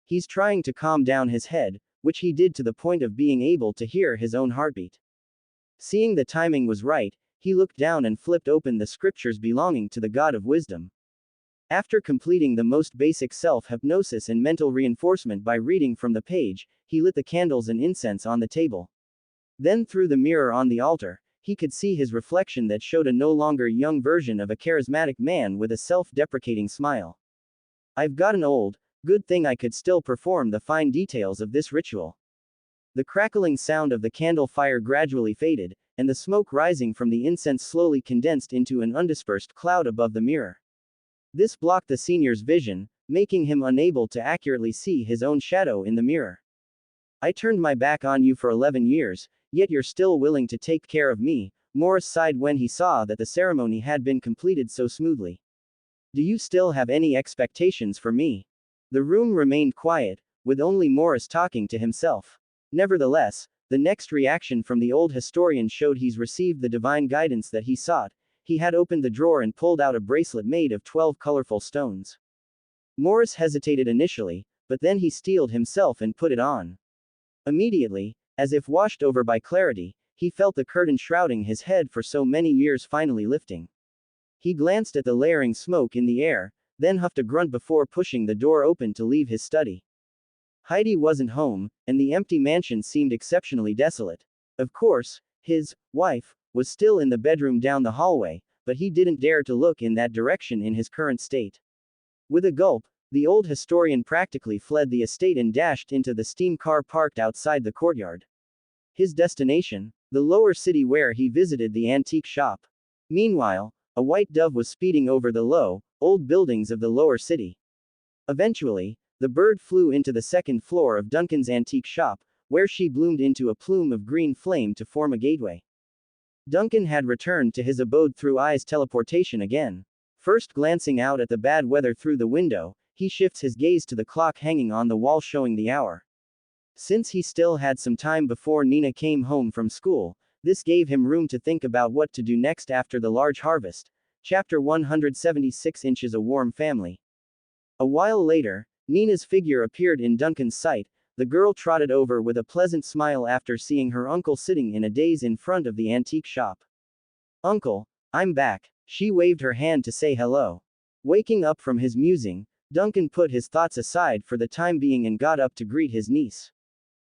He's trying to calm down his head, which he did to the point of being able to hear his own heartbeat. Seeing the timing was right, he looked down and flipped open the scriptures belonging to the God of Wisdom. After completing the most basic self-hypnosis and mental reinforcement by reading from the page, he lit the candles and incense on the table. Then through the mirror on the altar, he could see his reflection that showed a no longer young version of a charismatic man with a self-deprecating smile. I've gotten old, good thing I could still perform the fine details of this ritual. The crackling sound of the candle fire gradually faded, and the smoke rising from the incense slowly condensed into an undispersed cloud above the mirror. This blocked the senior's vision, making him unable to accurately see his own shadow in the mirror. I turned my back on you for 11 years, yet you're still willing to take care of me. Morris sighed when he saw that the ceremony had been completed so smoothly. Do you still have any expectations for me? The room remained quiet, with only Morris talking to himself. Nevertheless, the next reaction from the old historian showed he's received the divine guidance that he sought. He had opened the drawer and pulled out a bracelet made of 12 colorful stones. Morris hesitated initially, but then he steeled himself and put it on. Immediately, as if washed over by clarity, he felt the curtain shrouding his head for so many years finally lifting. He glanced at the layering smoke in the air, then huffed a grunt before pushing the door open to leave his study. Heidi wasn't home, and the empty mansion seemed exceptionally desolate. Of course, his wife was still in the bedroom down the hallway, but he didn't dare to look in that direction in his current state. With a gulp, the old historian practically fled the estate and dashed into the steam car parked outside the courtyard. His destination, the lower city where he visited the antique shop. Meanwhile, a white dove was speeding over the low, old buildings of the lower city. Eventually, the bird flew into the second floor of Duncan's antique shop, where she bloomed into a plume of green flame to form a gateway. Duncan had returned to his abode through eyes teleportation again. First glancing out at the bad weather through the window, he shifts his gaze to the clock hanging on the wall showing the hour. Since he still had some time before Nina came home from school, this gave him room to think about what to do next after the large harvest. Chapter 176 Inches A Warm Family. A while later, Nina's figure appeared in Duncan's sight. The girl trotted over with a pleasant smile after seeing her uncle sitting in a daze in front of the antique shop. Uncle, I'm back. She waved her hand to say hello. Waking up from his musing, Duncan put his thoughts aside for the time being and got up to greet his niece.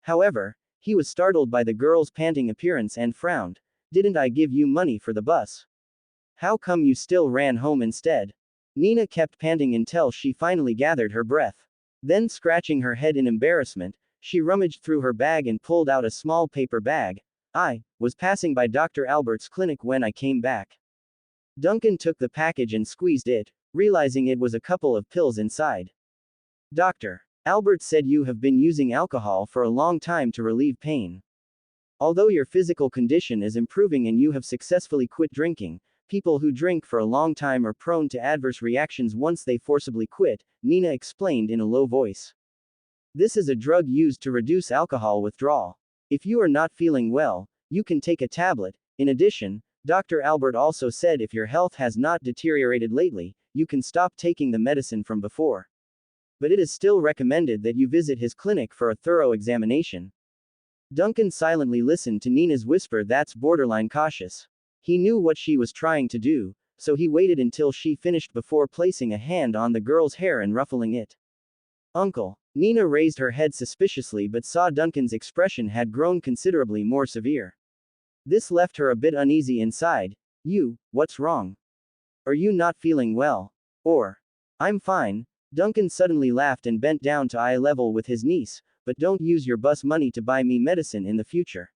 However, he was startled by the girl's panting appearance and frowned. Didn't I give you money for the bus? How come you still ran home instead? Nina kept panting until she finally gathered her breath. Then scratching her head in embarrassment, she rummaged through her bag and pulled out a small paper bag. I was passing by Dr. Albert's clinic when I came back. Duncan took the package and squeezed it, realizing it was a couple of pills inside. Dr. Albert said you have been using alcohol for a long time to relieve pain. Although your physical condition is improving and you have successfully quit drinking, people who drink for a long time are prone to adverse reactions once they forcibly quit, Nina explained in a low voice. This is a drug used to reduce alcohol withdrawal. If you are not feeling well, you can take a tablet. In addition, Dr. Albert also said if your health has not deteriorated lately, you can stop taking the medicine from before. But it is still recommended that you visit his clinic for a thorough examination. Duncan silently listened to Nina's whisper that's borderline cautious. He knew what she was trying to do, so he waited until she finished before placing a hand on the girl's hair and ruffling it. Uncle. Nina raised her head suspiciously but saw Duncan's expression had grown considerably more severe. This left her a bit uneasy inside. What's wrong? Are you not feeling well? I'm fine. Duncan suddenly laughed and bent down to eye level with his niece, but don't use your bus money to buy me medicine in the future.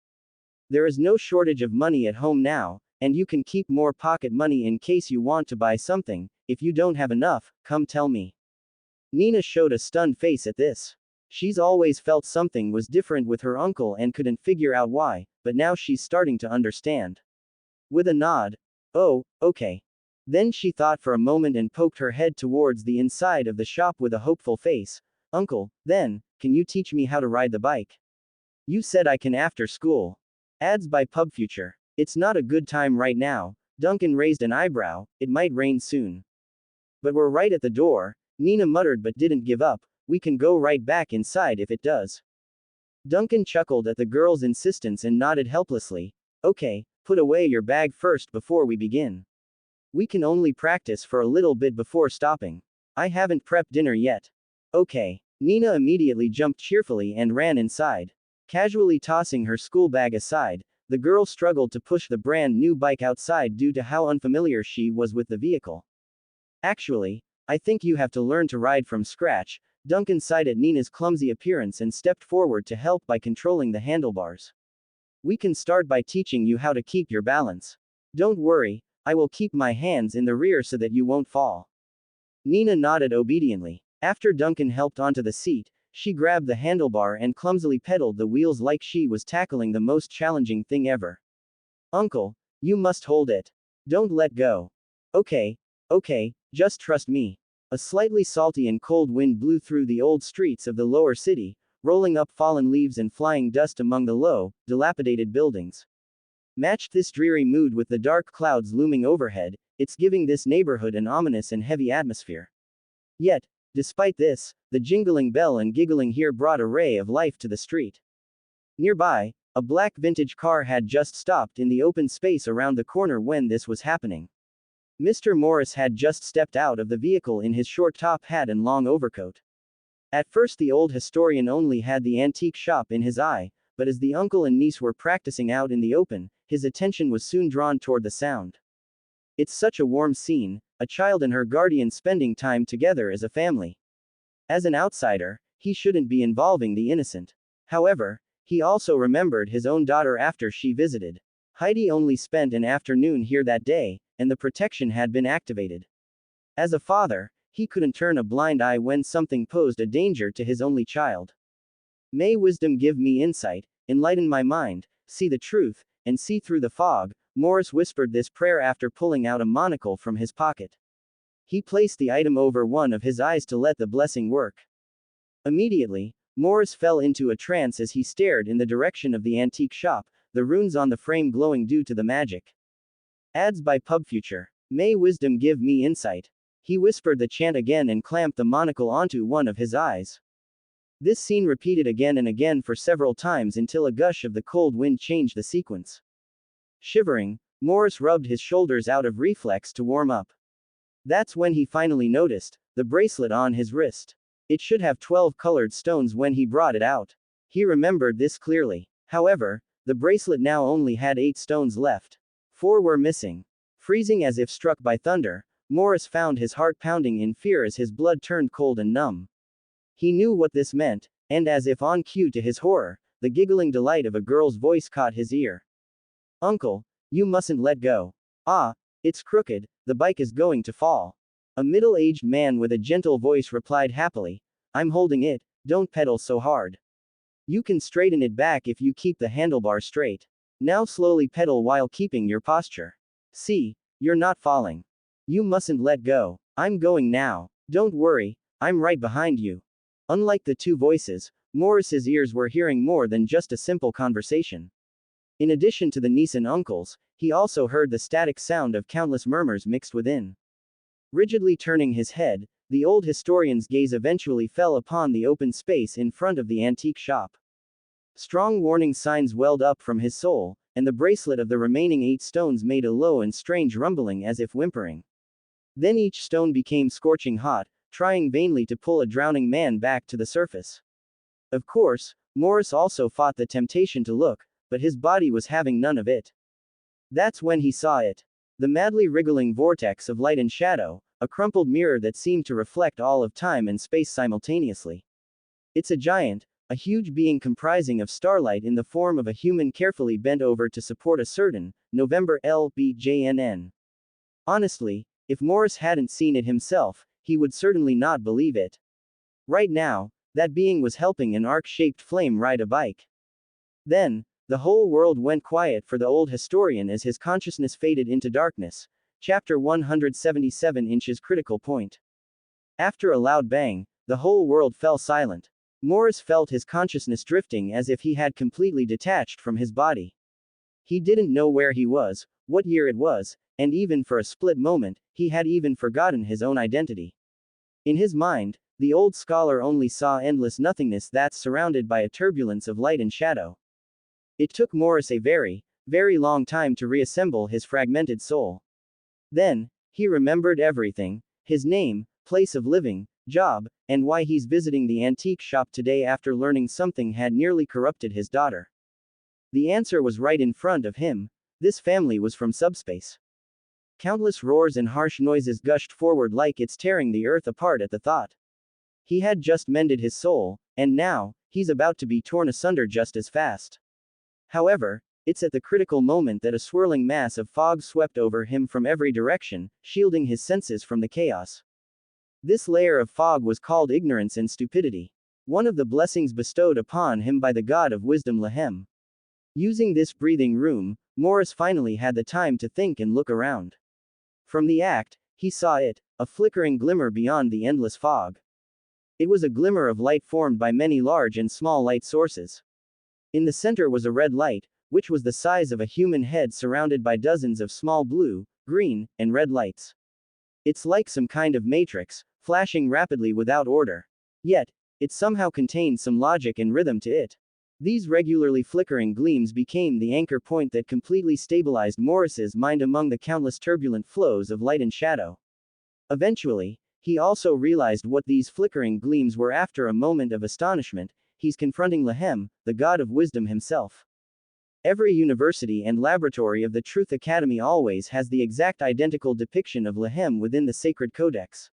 There is no shortage of money at home now, and you can keep more pocket money in case you want to buy something. If you don't have enough, come tell me. Nina showed a stunned face at this. She's always felt something was different with her uncle and couldn't figure out why, but now she's starting to understand. With a nod. Oh, okay. Then she thought for a moment and poked her head towards the inside of the shop with a hopeful face. Uncle, then, can you teach me how to ride the bike? You said I can after school. Ads by PubFuture. It's not a good time right now. Duncan raised an eyebrow. It might rain soon. But we're right at the door, Nina muttered but didn't give up. We can go right back inside if it does. Duncan chuckled at the girl's insistence and nodded helplessly. Okay, put away your bag first before we begin. We can only practice for a little bit before stopping. I haven't prepped dinner yet. Okay. Nina immediately jumped cheerfully and ran inside. Casually tossing her school bag aside, the girl struggled to push the brand new bike outside due to how unfamiliar she was with the vehicle. Actually, I think you have to learn to ride from scratch. Duncan sighed at Nina's clumsy appearance and stepped forward to help by controlling the handlebars. We can start by teaching you how to keep your balance. Don't worry, I will keep my hands in the rear so that you won't fall. Nina nodded obediently. After Duncan helped onto the seat, she grabbed the handlebar and clumsily pedaled the wheels like she was tackling the most challenging thing ever. Uncle, you must hold it. Don't let go. Okay, just trust me. A slightly salty and cold wind blew through the old streets of the lower city, rolling up fallen leaves and flying dust among the low, dilapidated buildings. Matched this dreary mood with the dark clouds looming overhead, it's giving this neighborhood an ominous and heavy atmosphere. Yet, despite this, the jingling bell and giggling here brought a ray of life to the street. Nearby, a black vintage car had just stopped in the open space around the corner when this was happening. Mr. Morris had just stepped out of the vehicle in his short top hat and long overcoat. At first the old historian only had the antique shop in his eye, but as the uncle and niece were practicing out in the open, his attention was soon drawn toward the sound. It's such a warm scene, a child and her guardian spending time together as a family. As an outsider, he shouldn't be involving the innocent. However, he also remembered his own daughter after she visited. Heidi only spent an afternoon here that day, and the protection had been activated. As a father, he couldn't turn a blind eye when something posed a danger to his only child. May wisdom give me insight, enlighten my mind, see the truth, and see through the fog. Morris whispered this prayer after pulling out a monocle from his pocket. He placed the item over one of his eyes to let the blessing work. Immediately, Morris fell into a trance as he stared in the direction of the antique shop, the runes on the frame glowing due to the magic. Ads by PubFuture. May wisdom give me insight. He whispered the chant again and clamped the monocle onto one of his eyes. This scene repeated again and again for several times until a gush of the cold wind changed the sequence. Shivering, Morris rubbed his shoulders out of reflex to warm up. That's when he finally noticed the bracelet on his wrist. It should have 12 colored stones when he brought it out. He remembered this clearly. However, the bracelet now only had 8 stones left. 4 were missing. Freezing as if struck by thunder, Morris found his heart pounding in fear as his blood turned cold and numb. He knew what this meant, and as if on cue to his horror, the giggling delight of a girl's voice caught his ear. Uncle, you mustn't let go. Ah, it's crooked, the bike is going to fall. A middle-aged man with a gentle voice replied happily, I'm holding it, don't pedal so hard. You can straighten it back if you keep the handlebar straight. Now slowly pedal while keeping your posture. See, you're not falling. You mustn't let go. I'm going now. Don't worry, I'm right behind you. Unlike the two voices, Morris's ears were hearing more than just a simple conversation. In addition to the niece and uncles, he also heard the static sound of countless murmurs mixed within. Rigidly turning his head, the old historian's gaze eventually fell upon the open space in front of the antique shop. Strong warning signs welled up from his soul, and the bracelet of the remaining 8 stones made a low and strange rumbling as if whimpering. Then each stone became scorching hot, trying vainly to pull a drowning man back to the surface. Of course, Morris also fought the temptation to look, but his body was having none of it. That's when he saw it. The madly wriggling vortex of light and shadow, a crumpled mirror that seemed to reflect all of time and space simultaneously. It's a giant, a huge being comprising of starlight in the form of a human carefully bent over to support a certain, November LBJNN. Honestly, if Morris hadn't seen it himself, he would certainly not believe it. Right now, that being was helping an arc-shaped flame ride a bike. Then, the whole world went quiet for the old historian as his consciousness faded into darkness. Chapter 177 Inches Critical Point. After a loud bang, the whole world fell silent. Morris felt his consciousness drifting as if he had completely detached from his body. He didn't know where he was, what year it was, and even for a split moment, he had even forgotten his own identity. In his mind, the old scholar only saw endless nothingness that's surrounded by a turbulence of light and shadow. It took Morris a very, very long time to reassemble his fragmented soul. Then, he remembered everything, his name, place of living, job, and why he's visiting the antique shop today after learning something had nearly corrupted his daughter. The answer was right in front of him. This family was from subspace. Countless roars and harsh noises gushed forward like it's tearing the earth apart at the thought. He had just mended his soul, and now, he's about to be torn asunder just as fast. However, it's at the critical moment that a swirling mass of fog swept over him from every direction, shielding his senses from the chaos. This layer of fog was called ignorance and stupidity. One of the blessings bestowed upon him by the god of wisdom Lahem. Using this breathing room, Morris finally had the time to think and look around. From the act, he saw it, a flickering glimmer beyond the endless fog. It was a glimmer of light formed by many large and small light sources. In the center was a red light, which was the size of a human head surrounded by dozens of small blue, green, and red lights. It's like some kind of matrix, flashing rapidly without order. Yet, it somehow contained some logic and rhythm to it. These regularly flickering gleams became the anchor point that completely stabilized Morris's mind among the countless turbulent flows of light and shadow. Eventually, he also realized what these flickering gleams were. After a moment of astonishment, he's confronting Lahem, the god of wisdom himself. Every university and laboratory of the Truth Academy always has the exact identical depiction of Lahem within the sacred codex.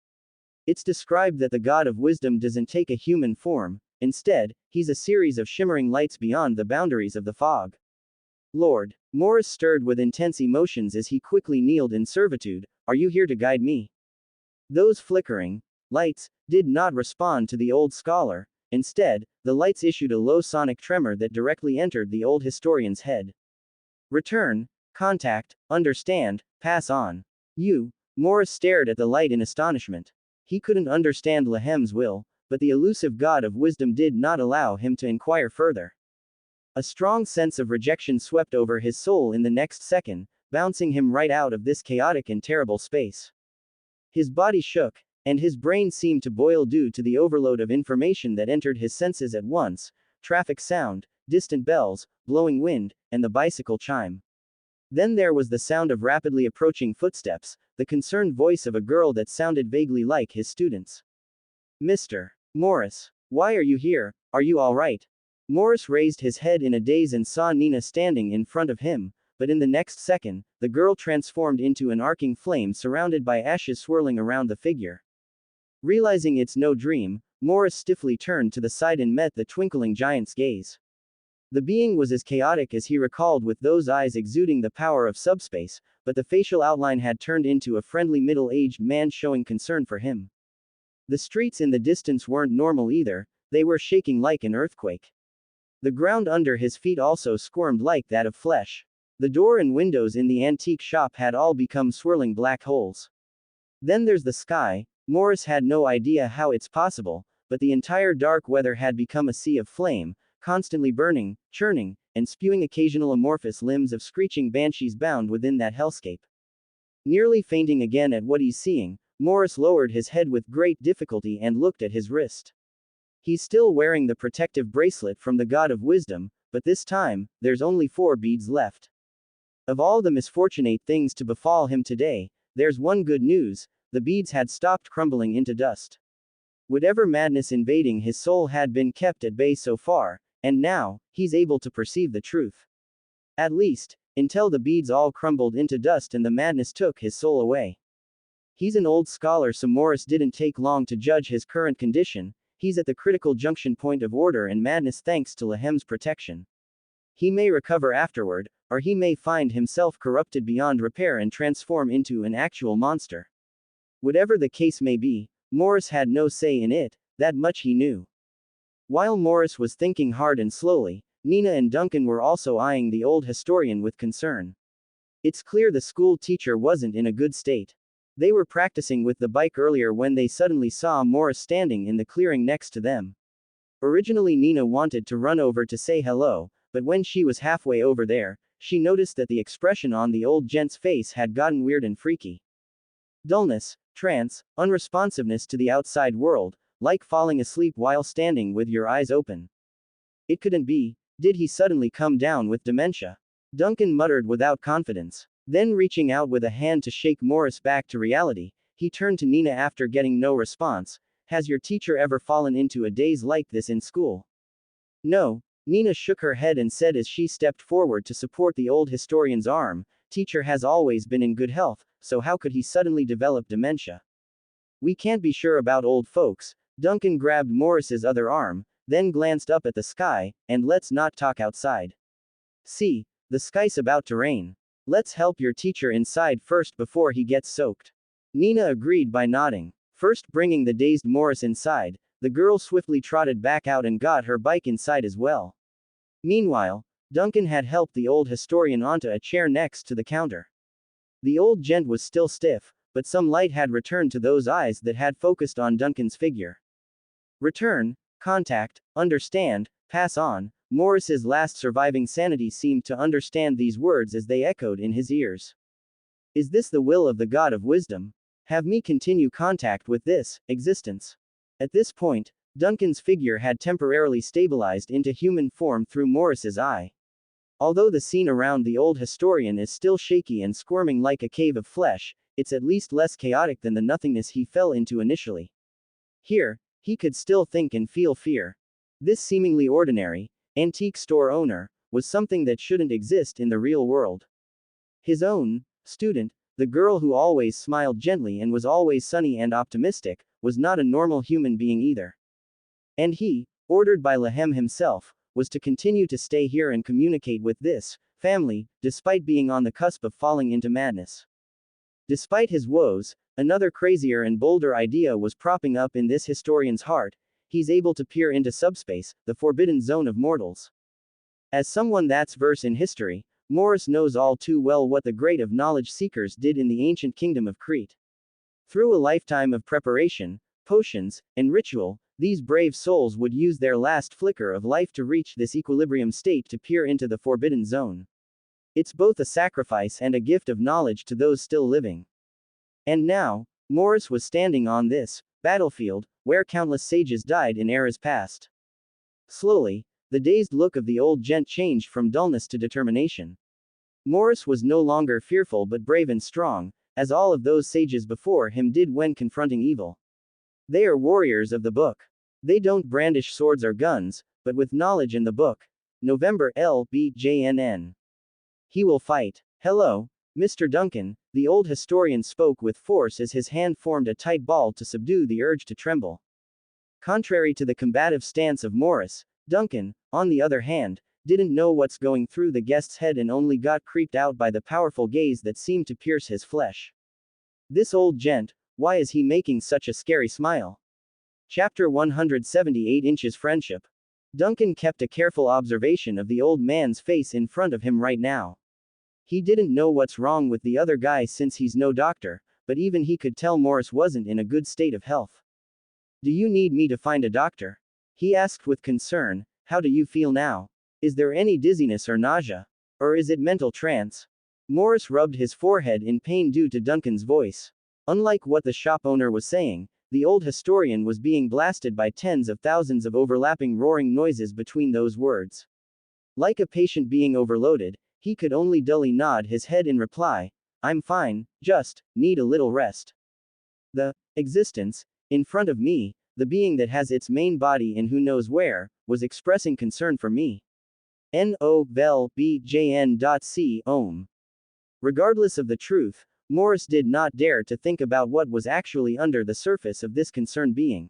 It's described that the god of wisdom doesn't take a human form, instead, he's a series of shimmering lights beyond the boundaries of the fog. Lord, Morris stirred with intense emotions as he quickly kneeled in servitude, are you here to guide me? Those flickering lights did not respond to the old scholar. Instead, the lights issued a low sonic tremor that directly entered the old historian's head. Return, contact, understand, pass on. Morris stared at the light in astonishment. He couldn't understand Lahem's will, but the elusive god of wisdom did not allow him to inquire further. A strong sense of rejection swept over his soul in the next second, bouncing him right out of this chaotic and terrible space. His body shook, and his brain seemed to boil due to the overload of information that entered his senses at once: traffic sound, distant bells, blowing wind, and the bicycle chime. Then there was the sound of rapidly approaching footsteps, the concerned voice of a girl that sounded vaguely like his student's. Mr. Morris, why are you here? Are you all right? Morris raised his head in a daze and saw Nina standing in front of him, but in the next second, the girl transformed into an arcing flame surrounded by ashes swirling around the figure. Realizing it's no dream, Morris stiffly turned to the side and met the twinkling giant's gaze. The being was as chaotic as he recalled, with those eyes exuding the power of subspace, but the facial outline had turned into a friendly middle-aged man showing concern for him. The streets in the distance weren't normal either, they were shaking like an earthquake. The ground under his feet also squirmed like that of flesh. The door and windows in the antique shop had all become swirling black holes. Then there's the sky. Morris had no idea how it's possible, but the entire dark weather had become a sea of flame, constantly burning, churning, and spewing occasional amorphous limbs of screeching banshees bound within that hellscape. Nearly fainting again at what he's seeing, Morris lowered his head with great difficulty and looked at his wrist. He's still wearing the protective bracelet from the God of Wisdom, but this time, there's only 4 beads left. Of all the misfortunate things to befall him today, there's one good news: the beads had stopped crumbling into dust. Whatever madness invading his soul had been kept at bay so far, and now, he's able to perceive the truth. At least, until the beads all crumbled into dust and the madness took his soul away. He's an old scholar, so Morris didn't take long to judge his current condition. He's at the critical junction point of order and madness thanks to Lahem's protection. He may recover afterward, or he may find himself corrupted beyond repair and transform into an actual monster. Whatever the case may be, Morris had no say in it, that much he knew. While Morris was thinking hard and slowly, Nina and Duncan were also eyeing the old historian with concern. It's clear the school teacher wasn't in a good state. They were practicing with the bike earlier when they suddenly saw Morris standing in the clearing next to them. Originally Nina wanted to run over to say hello, but when she was halfway over there, she noticed that the expression on the old gent's face had gotten weird and freaky. Dullness, trance, unresponsiveness to the outside world, like falling asleep while standing with your eyes open. It couldn't be. Did he suddenly come down with dementia? Duncan muttered without confidence. Then, reaching out with a hand to shake Morris back to reality, he turned to Nina after getting no response. Has your teacher ever fallen into a daze like this in school? No. Nina shook her head and said as she stepped forward to support the old historian's arm. Teacher has always been in good health, so how could he suddenly develop dementia? We can't be sure about old folks. Duncan grabbed Morris's other arm, then glanced up at the sky, and let's not talk outside. See, the sky's about to rain. Let's help your teacher inside first before he gets soaked. Nina agreed by nodding. First bringing the dazed Morris inside, the girl swiftly trotted back out and got her bike inside as well. Meanwhile, Duncan had helped the old historian onto a chair next to the counter. The old gent was still stiff, but some light had returned to those eyes that had focused on Duncan's figure. Return, contact, understand, pass on. Morris's last surviving sanity seemed to understand these words as they echoed in his ears. Is this the will of the God of Wisdom? Have me continue contact with this existence? At this point, Duncan's figure had temporarily stabilized into human form through Morris's eye. Although the scene around the old historian is still shaky and squirming like a cave of flesh, it's at least less chaotic than the nothingness he fell into initially. Here, he could still think and feel fear. This seemingly ordinary, antique store owner was something that shouldn't exist in the real world. His own student, the girl who always smiled gently and was always sunny and optimistic, was not a normal human being either. And he, ordered by Lahem himself, was to continue to stay here and communicate with this family, despite being on the cusp of falling into madness. Despite his woes, another crazier and bolder idea was propping up in this historian's heart. He's able to peer into subspace, the forbidden zone of mortals. As someone that's versed in history, Morris knows all too well what the great of knowledge seekers did in the ancient kingdom of Crete. Through a lifetime of preparation, potions, and ritual, these brave souls would use their last flicker of life to reach this equilibrium state to peer into the forbidden zone. It's both a sacrifice and a gift of knowledge to those still living. And now, Morris was standing on this battlefield, where countless sages died in eras past. Slowly, the dazed look of the old gent changed from dullness to determination. Morris was no longer fearful but brave and strong, as all of those sages before him did when confronting evil. They are warriors of the book. They don't brandish swords or guns, but with knowledge in the book. November LBJNN. He will fight. Hello, Mr. Duncan, the old historian spoke with force as his hand formed a tight ball to subdue the urge to tremble. Contrary to the combative stance of Morris, Duncan, on the other hand, didn't know what's going through the guest's head and only got creeped out by the powerful gaze that seemed to pierce his flesh. This old gent, why is he making such a scary smile? Chapter 178 Inches Friendship. Duncan kept a careful observation of the old man's face in front of him right now. He didn't know what's wrong with the other guy since he's no doctor, but even he could tell Morris wasn't in a good state of health. Do you need me to find a doctor? He asked with concern. How do you feel now? Is there any dizziness or nausea? Or is it mental trance? Morris rubbed his forehead in pain due to Duncan's voice. Unlike what the shop owner was saying, the old historian was being blasted by tens of thousands of overlapping roaring noises between those words. Like a patient being overloaded, he could only dully nod his head in reply. I'm fine, just need a little rest. The existence, in front of me, the being that has its main body in who knows where, was expressing concern for me. No vel bjn.c ohm. Regardless of the truth, Morris did not dare to think about what was actually under the surface of this concerned being.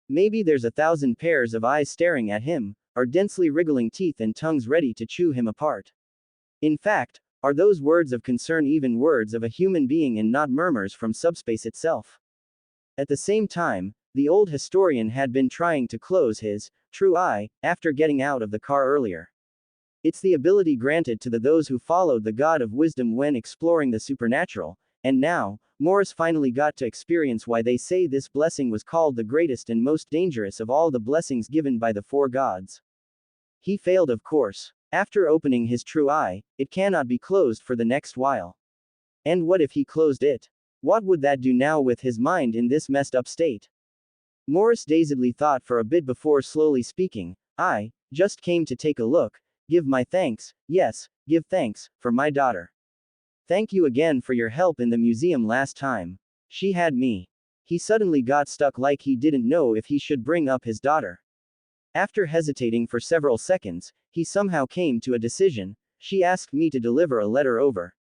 Maybe there's 1,000 pairs of eyes staring at him, or densely wriggling teeth and tongues ready to chew him apart. In fact, are those words of concern even words of a human being and not murmurs from subspace itself? At the same time, the old historian had been trying to close his true eye after getting out of the car earlier. It's the ability granted to those who followed the God of wisdom when exploring the supernatural, and now, Morris finally got to experience why they say this blessing was called the greatest and most dangerous of all the blessings given by the four gods. He failed, of course. After opening his true eye, it cannot be closed for the next while. And what if he closed it? What would that do now with his mind in this messed up state? Morris dazedly thought for a bit before slowly speaking. I just came to take a look, give my thanks, yes, give thanks, for my daughter. Thank you again for your help in the museum last time. She had me. He suddenly got stuck like he didn't know if he should bring up his daughter. After hesitating for several seconds, he somehow came to a decision. She asked me to deliver a letter over.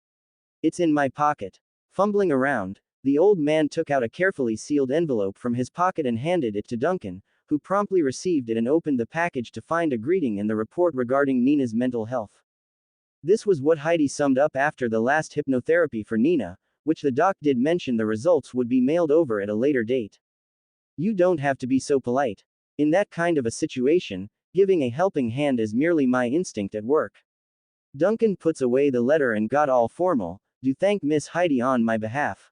It's in my pocket. Fumbling around, the old man took out a carefully sealed envelope from his pocket and handed it to Duncan, who promptly received it and opened the package to find a greeting and the report regarding Nina's mental health. This was what Heidi summed up after the last hypnotherapy for Nina, which the doc did mention the results would be mailed over at a later date. You don't have to be so polite. In that kind of a situation, giving a helping hand is merely my instinct at work. Duncan puts away the letter and got all formal. Do thank Miss Heidi on my behalf.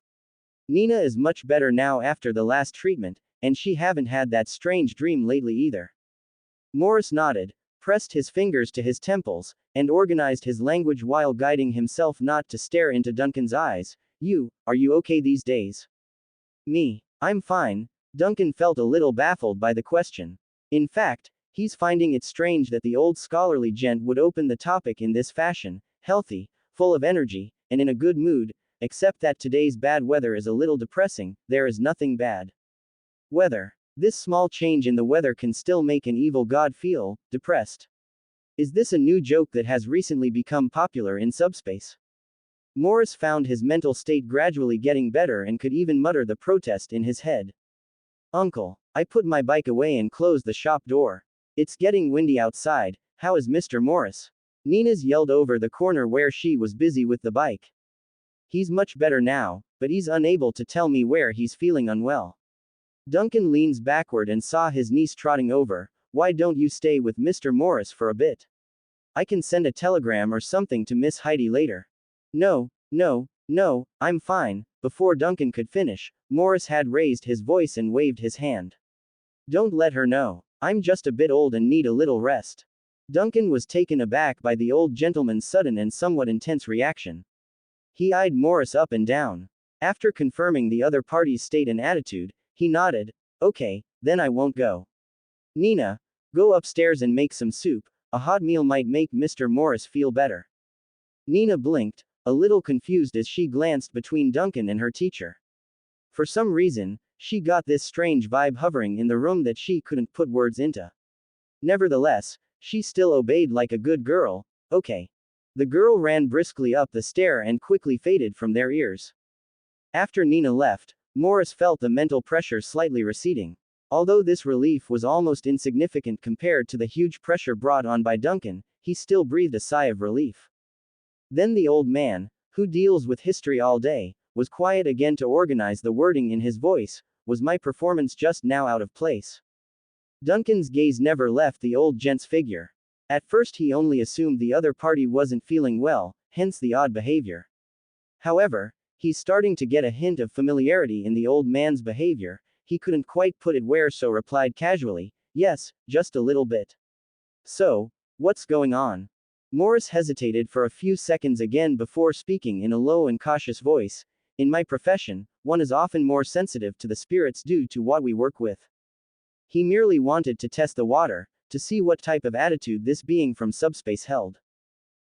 Nina is much better now after the last treatment, and she haven't had that strange dream lately either. Morris nodded, pressed his fingers to his temples, and organized his language while guiding himself not to stare into Duncan's eyes. Are you okay these days? Me. I'm fine. Duncan felt a little baffled by the question. In fact, he's finding it strange that the old scholarly gent would open the topic in this fashion, healthy, full of energy, and in a good mood, except that today's bad weather is a little depressing. There is nothing bad. Weather. This small change in the weather can still make an evil god feel depressed. Is this a new joke that has recently become popular in subspace? Morris found his mental state gradually getting better and could even mutter the protest in his head. Uncle, I put my bike away and closed the shop door. It's getting windy outside. How is Mr. Morris? Nina's yelled over the corner where she was busy with the bike. He's much better now, but he's unable to tell me where he's feeling unwell. Duncan leans backward and saw his niece trotting over. Why don't you stay with Mr. Morris for a bit? I can send a telegram or something to Miss Heidi later. No, I'm fine. Before Duncan could finish, Morris had raised his voice and waved his hand. Don't let her know. I'm just a bit old and need a little rest. Duncan was taken aback by the old gentleman's sudden and somewhat intense reaction. He eyed Morris up and down. After confirming the other party's state and attitude, he nodded. Okay, then I won't go. Nina, go upstairs and make some soup. A hot meal might make Mr. Morris feel better. Nina blinked, a little confused as she glanced between Duncan and her teacher. For some reason, she got this strange vibe hovering in the room that she couldn't put words into. Nevertheless, she still obeyed like a good girl. Okay. The girl ran briskly up the stair and quickly faded from their ears. After Nina left, Morris felt the mental pressure slightly receding. Although this relief was almost insignificant compared to the huge pressure brought on by Duncan, he still breathed a sigh of relief. Then the old man, who deals with history all day, was quiet again to organize the wording in his voice. Was my performance just now out of place? Duncan's gaze never left the old gent's figure. At first he only assumed the other party wasn't feeling well, hence the odd behavior. However, he's starting to get a hint of familiarity in the old man's behavior. He couldn't quite put it where, so replied casually, yes, just a little bit. So, what's going on? Morris hesitated for a few seconds again before speaking in a low and cautious voice. In my profession, one is often more sensitive to the spirits due to what we work with. He merely wanted to test the water, to see what type of attitude this being from subspace held.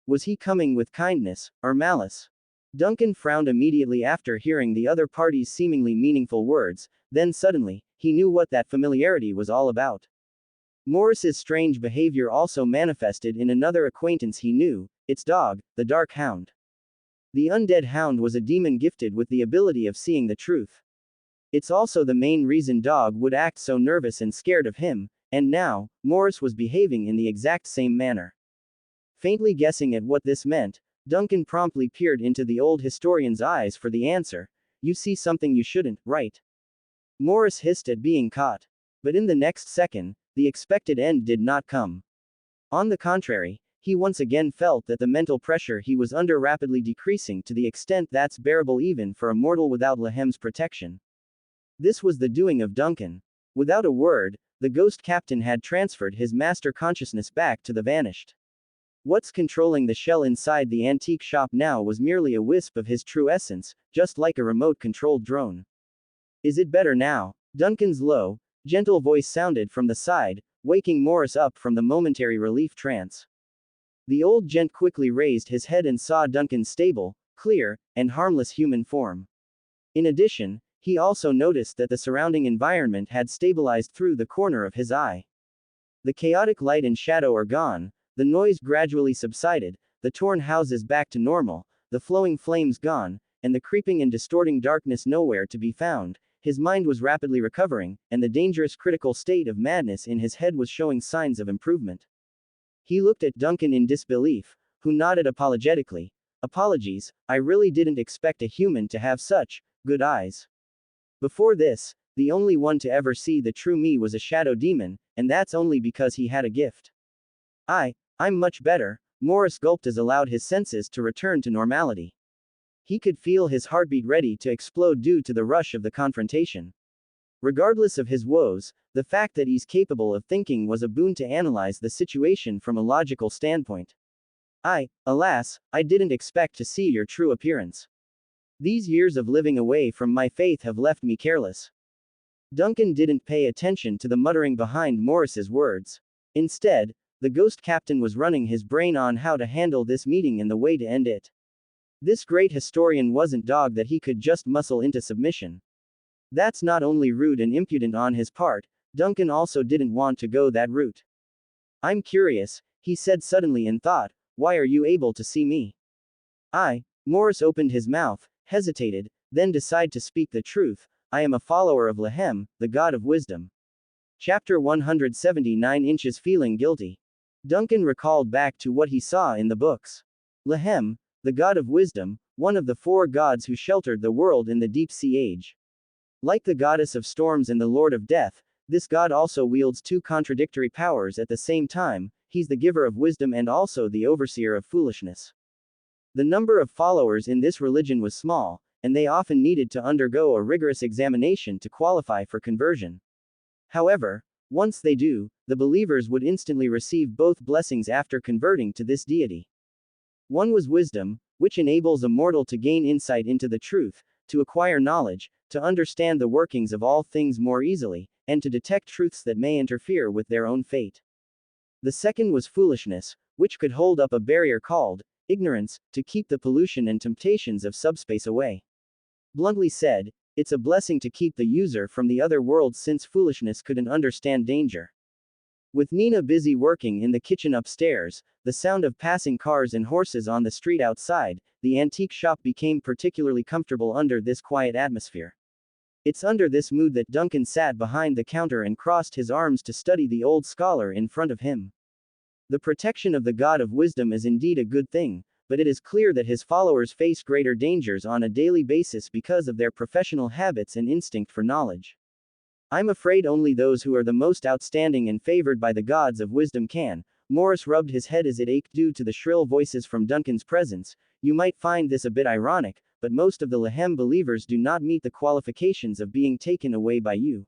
Was he coming with kindness, or malice? Duncan frowned immediately after hearing the other party's seemingly meaningful words, then suddenly, he knew what that familiarity was all about. Morris's strange behavior also manifested in another acquaintance he knew, its dog, the Dark Hound. The undead hound was a demon gifted with the ability of seeing the truth. It's also the main reason Dog would act so nervous and scared of him, and now, Morris was behaving in the exact same manner. Faintly guessing at what this meant, Duncan promptly peered into the old historian's eyes for the answer. You see something you shouldn't, right? Morris hissed at being caught. But in the next second, the expected end did not come. On the contrary, he once again felt that the mental pressure he was under rapidly decreasing to the extent that's bearable even for a mortal without Lehem's protection. This was the doing of Duncan. Without a word, the ghost captain had transferred his master consciousness back to the vanished. What's controlling the shell inside the antique shop now was merely a wisp of his true essence, just like a remote-controlled drone. Is it better now? Duncan's low, gentle voice sounded from the side, waking Morris up from the momentary relief trance. The old gent quickly raised his head and saw Duncan's stable, clear, and harmless human form. In addition, he also noticed that the surrounding environment had stabilized through the corner of his eye. The chaotic light and shadow are gone, the noise gradually subsided, the torn houses back to normal, the flowing flames gone, and the creeping and distorting darkness nowhere to be found. His mind was rapidly recovering, and the dangerous critical state of madness in his head was showing signs of improvement. He looked at Duncan in disbelief, who nodded apologetically. Apologies, I really didn't expect a human to have such good eyes. Before this, the only one to ever see the true me was a shadow demon, and that's only because he had a gift. I'm much better, Morris gulped as allowed his senses to return to normality. He could feel his heartbeat ready to explode due to the rush of the confrontation. Regardless of his woes, the fact that he's capable of thinking was a boon to analyze the situation from a logical standpoint. Alas, I didn't expect to see your true appearance. These years of living away from my faith have left me careless. Duncan didn't pay attention to the muttering behind Morris's words. Instead, the ghost captain was running his brain on how to handle this meeting and the way to end it. This great historian wasn't dog that he could just muscle into submission. That's not only rude and impudent on his part, Duncan also didn't want to go that route. I'm curious, he said suddenly in thought, why are you able to see me? Morris opened his mouth, hesitated, then decided to speak the truth. I am a follower of Lehem, the god of wisdom. Chapter 179 Inches Feeling Guilty. Duncan recalled back to what he saw in the books. Lehem, the god of wisdom, one of the 4 gods who sheltered the world in the deep sea age. Like the goddess of storms and the lord of death, this god also wields 2 contradictory powers at the same time. He's the giver of wisdom and also the overseer of foolishness. The number of followers in this religion was small, and they often needed to undergo a rigorous examination to qualify for conversion. However, once they do, the believers would instantly receive both blessings after converting to this deity. One was wisdom, which enables a mortal to gain insight into the truth, to acquire knowledge, to understand the workings of all things more easily, and to detect truths that may interfere with their own fate. The second was foolishness, which could hold up a barrier called ignorance, to keep the pollution and temptations of subspace away. Bluntly said, it's a blessing to keep the user from the other world since foolishness couldn't understand danger. With Nina busy working in the kitchen upstairs, the sound of passing cars and horses on the street outside, the antique shop became particularly comfortable under this quiet atmosphere. It's under this mood that Duncan sat behind the counter and crossed his arms to study the old scholar in front of him. The protection of the God of wisdom is indeed a good thing, but it is clear that his followers face greater dangers on a daily basis because of their professional habits and instinct for knowledge. I'm afraid only those who are the most outstanding and favored by the gods of wisdom can. Morris rubbed his head as it ached due to the shrill voices from Duncan's presence. You might find this a bit ironic, but most of the Lehem believers do not meet the qualifications of being taken away by you.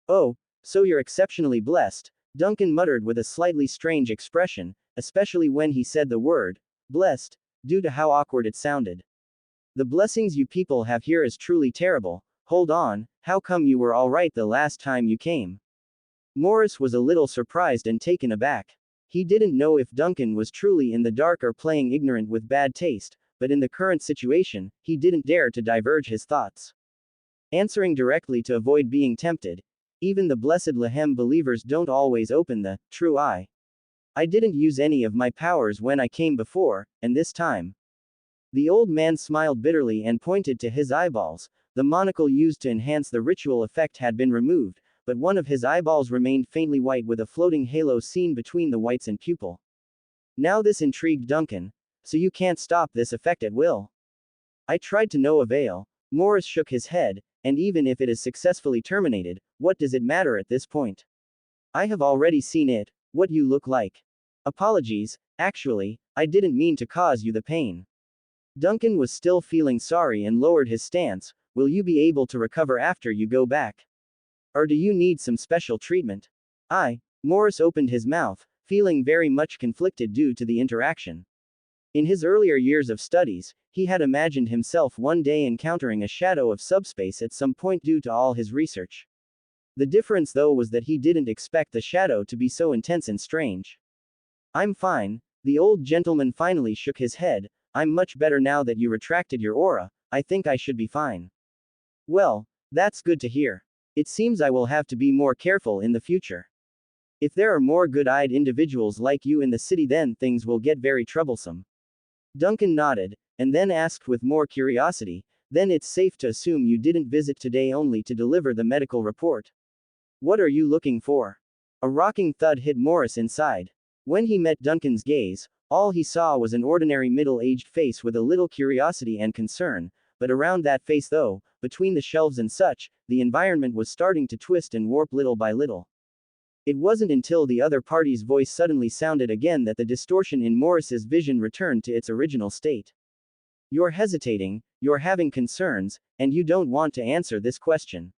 Oh, so you're exceptionally blessed, Duncan muttered with a slightly strange expression, especially when he said the word, blessed, due to how awkward it sounded. The blessings you people have here is truly terrible. Hold on, how come you were alright the last time you came? Morris was a little surprised and taken aback. He didn't know if Duncan was truly in the dark or playing ignorant with bad taste, but in the current situation, he didn't dare to diverge his thoughts. Answering directly to avoid being tempted, even the blessed Lehem believers don't always open the true eye. I didn't use any of my powers when I came before, and this time. The old man smiled bitterly and pointed to his eyeballs. The monocle used to enhance the ritual effect had been removed, but one of his eyeballs remained faintly white with a floating halo seen between the whites and pupil. Now this intrigued Duncan. So you can't stop this effect at will? I tried to no avail. Morris shook his head, and even if it is successfully terminated, what does it matter at this point? I have already seen it, what you look like. Apologies, actually, I didn't mean to cause you the pain. Duncan was still feeling sorry and lowered his stance. Will you be able to recover after you go back? Or do you need some special treatment? Morris opened his mouth, feeling very much conflicted due to the interaction. In his earlier years of studies, he had imagined himself one day encountering a shadow of subspace at some point due to all his research. The difference though was that he didn't expect the shadow to be so intense and strange. I'm fine, the old gentleman finally shook his head. I'm much better now that you retracted your aura. I think I should be fine. Well, that's good to hear. It seems I will have to be more careful in the future. If there are more good-eyed individuals like you in the city, then things will get very troublesome. Duncan nodded, and then asked with more curiosity, then it's safe to assume you didn't visit today only to deliver the medical report. What are you looking for? A rocking thud hit Morris inside. When he met Duncan's gaze, all he saw was an ordinary middle-aged face with a little curiosity and concern, but around that face though, between the shelves and such, the environment was starting to twist and warp little by little. It wasn't until the other party's voice suddenly sounded again that the distortion in Morris's vision returned to its original state. You're hesitating, you're having concerns, and you don't want to answer this question.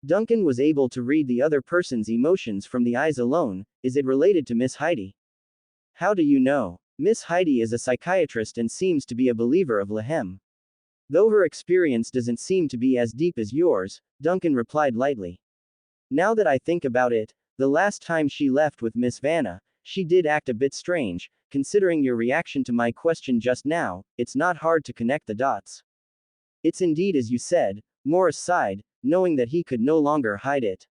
Duncan was able to read the other person's emotions from the eyes alone. Is it related to Miss Heidi? How do you know? Miss Heidi is a psychiatrist and seems to be a believer of Lehem. Though her experience doesn't seem to be as deep as yours, Duncan replied lightly. Now that I think about it, the last time she left with Miss Vanna, she did act a bit strange. Considering your reaction to my question just now, it's not hard to connect the dots. It's indeed as you said, Morris sighed, knowing that he could no longer hide it.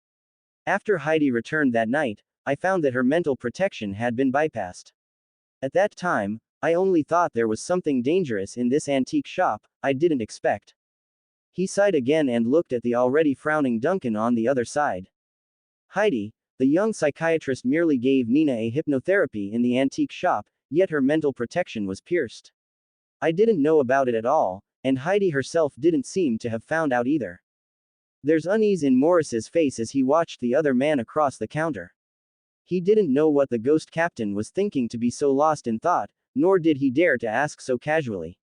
After Heidi returned that night, I found that her mental protection had been bypassed. At that time, I only thought there was something dangerous in this antique shop. I didn't expect. He sighed again and looked at the already frowning Duncan on the other side. Heidi, the young psychiatrist, merely gave Nina a hypnotherapy in the antique shop, yet her mental protection was pierced. I didn't know about it at all, and Heidi herself didn't seem to have found out either. There's unease in Morris's face as he watched the other man across the counter. He didn't know what the ghost captain was thinking to be so lost in thought, nor did he dare to ask so casually.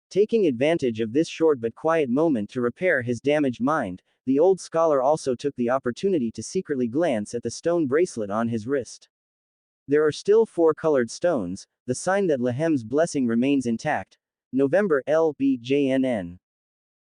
Taking advantage of this short but quiet moment to repair his damaged mind, the old scholar also took the opportunity to secretly glance at the stone bracelet on his wrist. There are still 4 colored stones, the sign that Lehem's blessing remains intact. November LBJNN.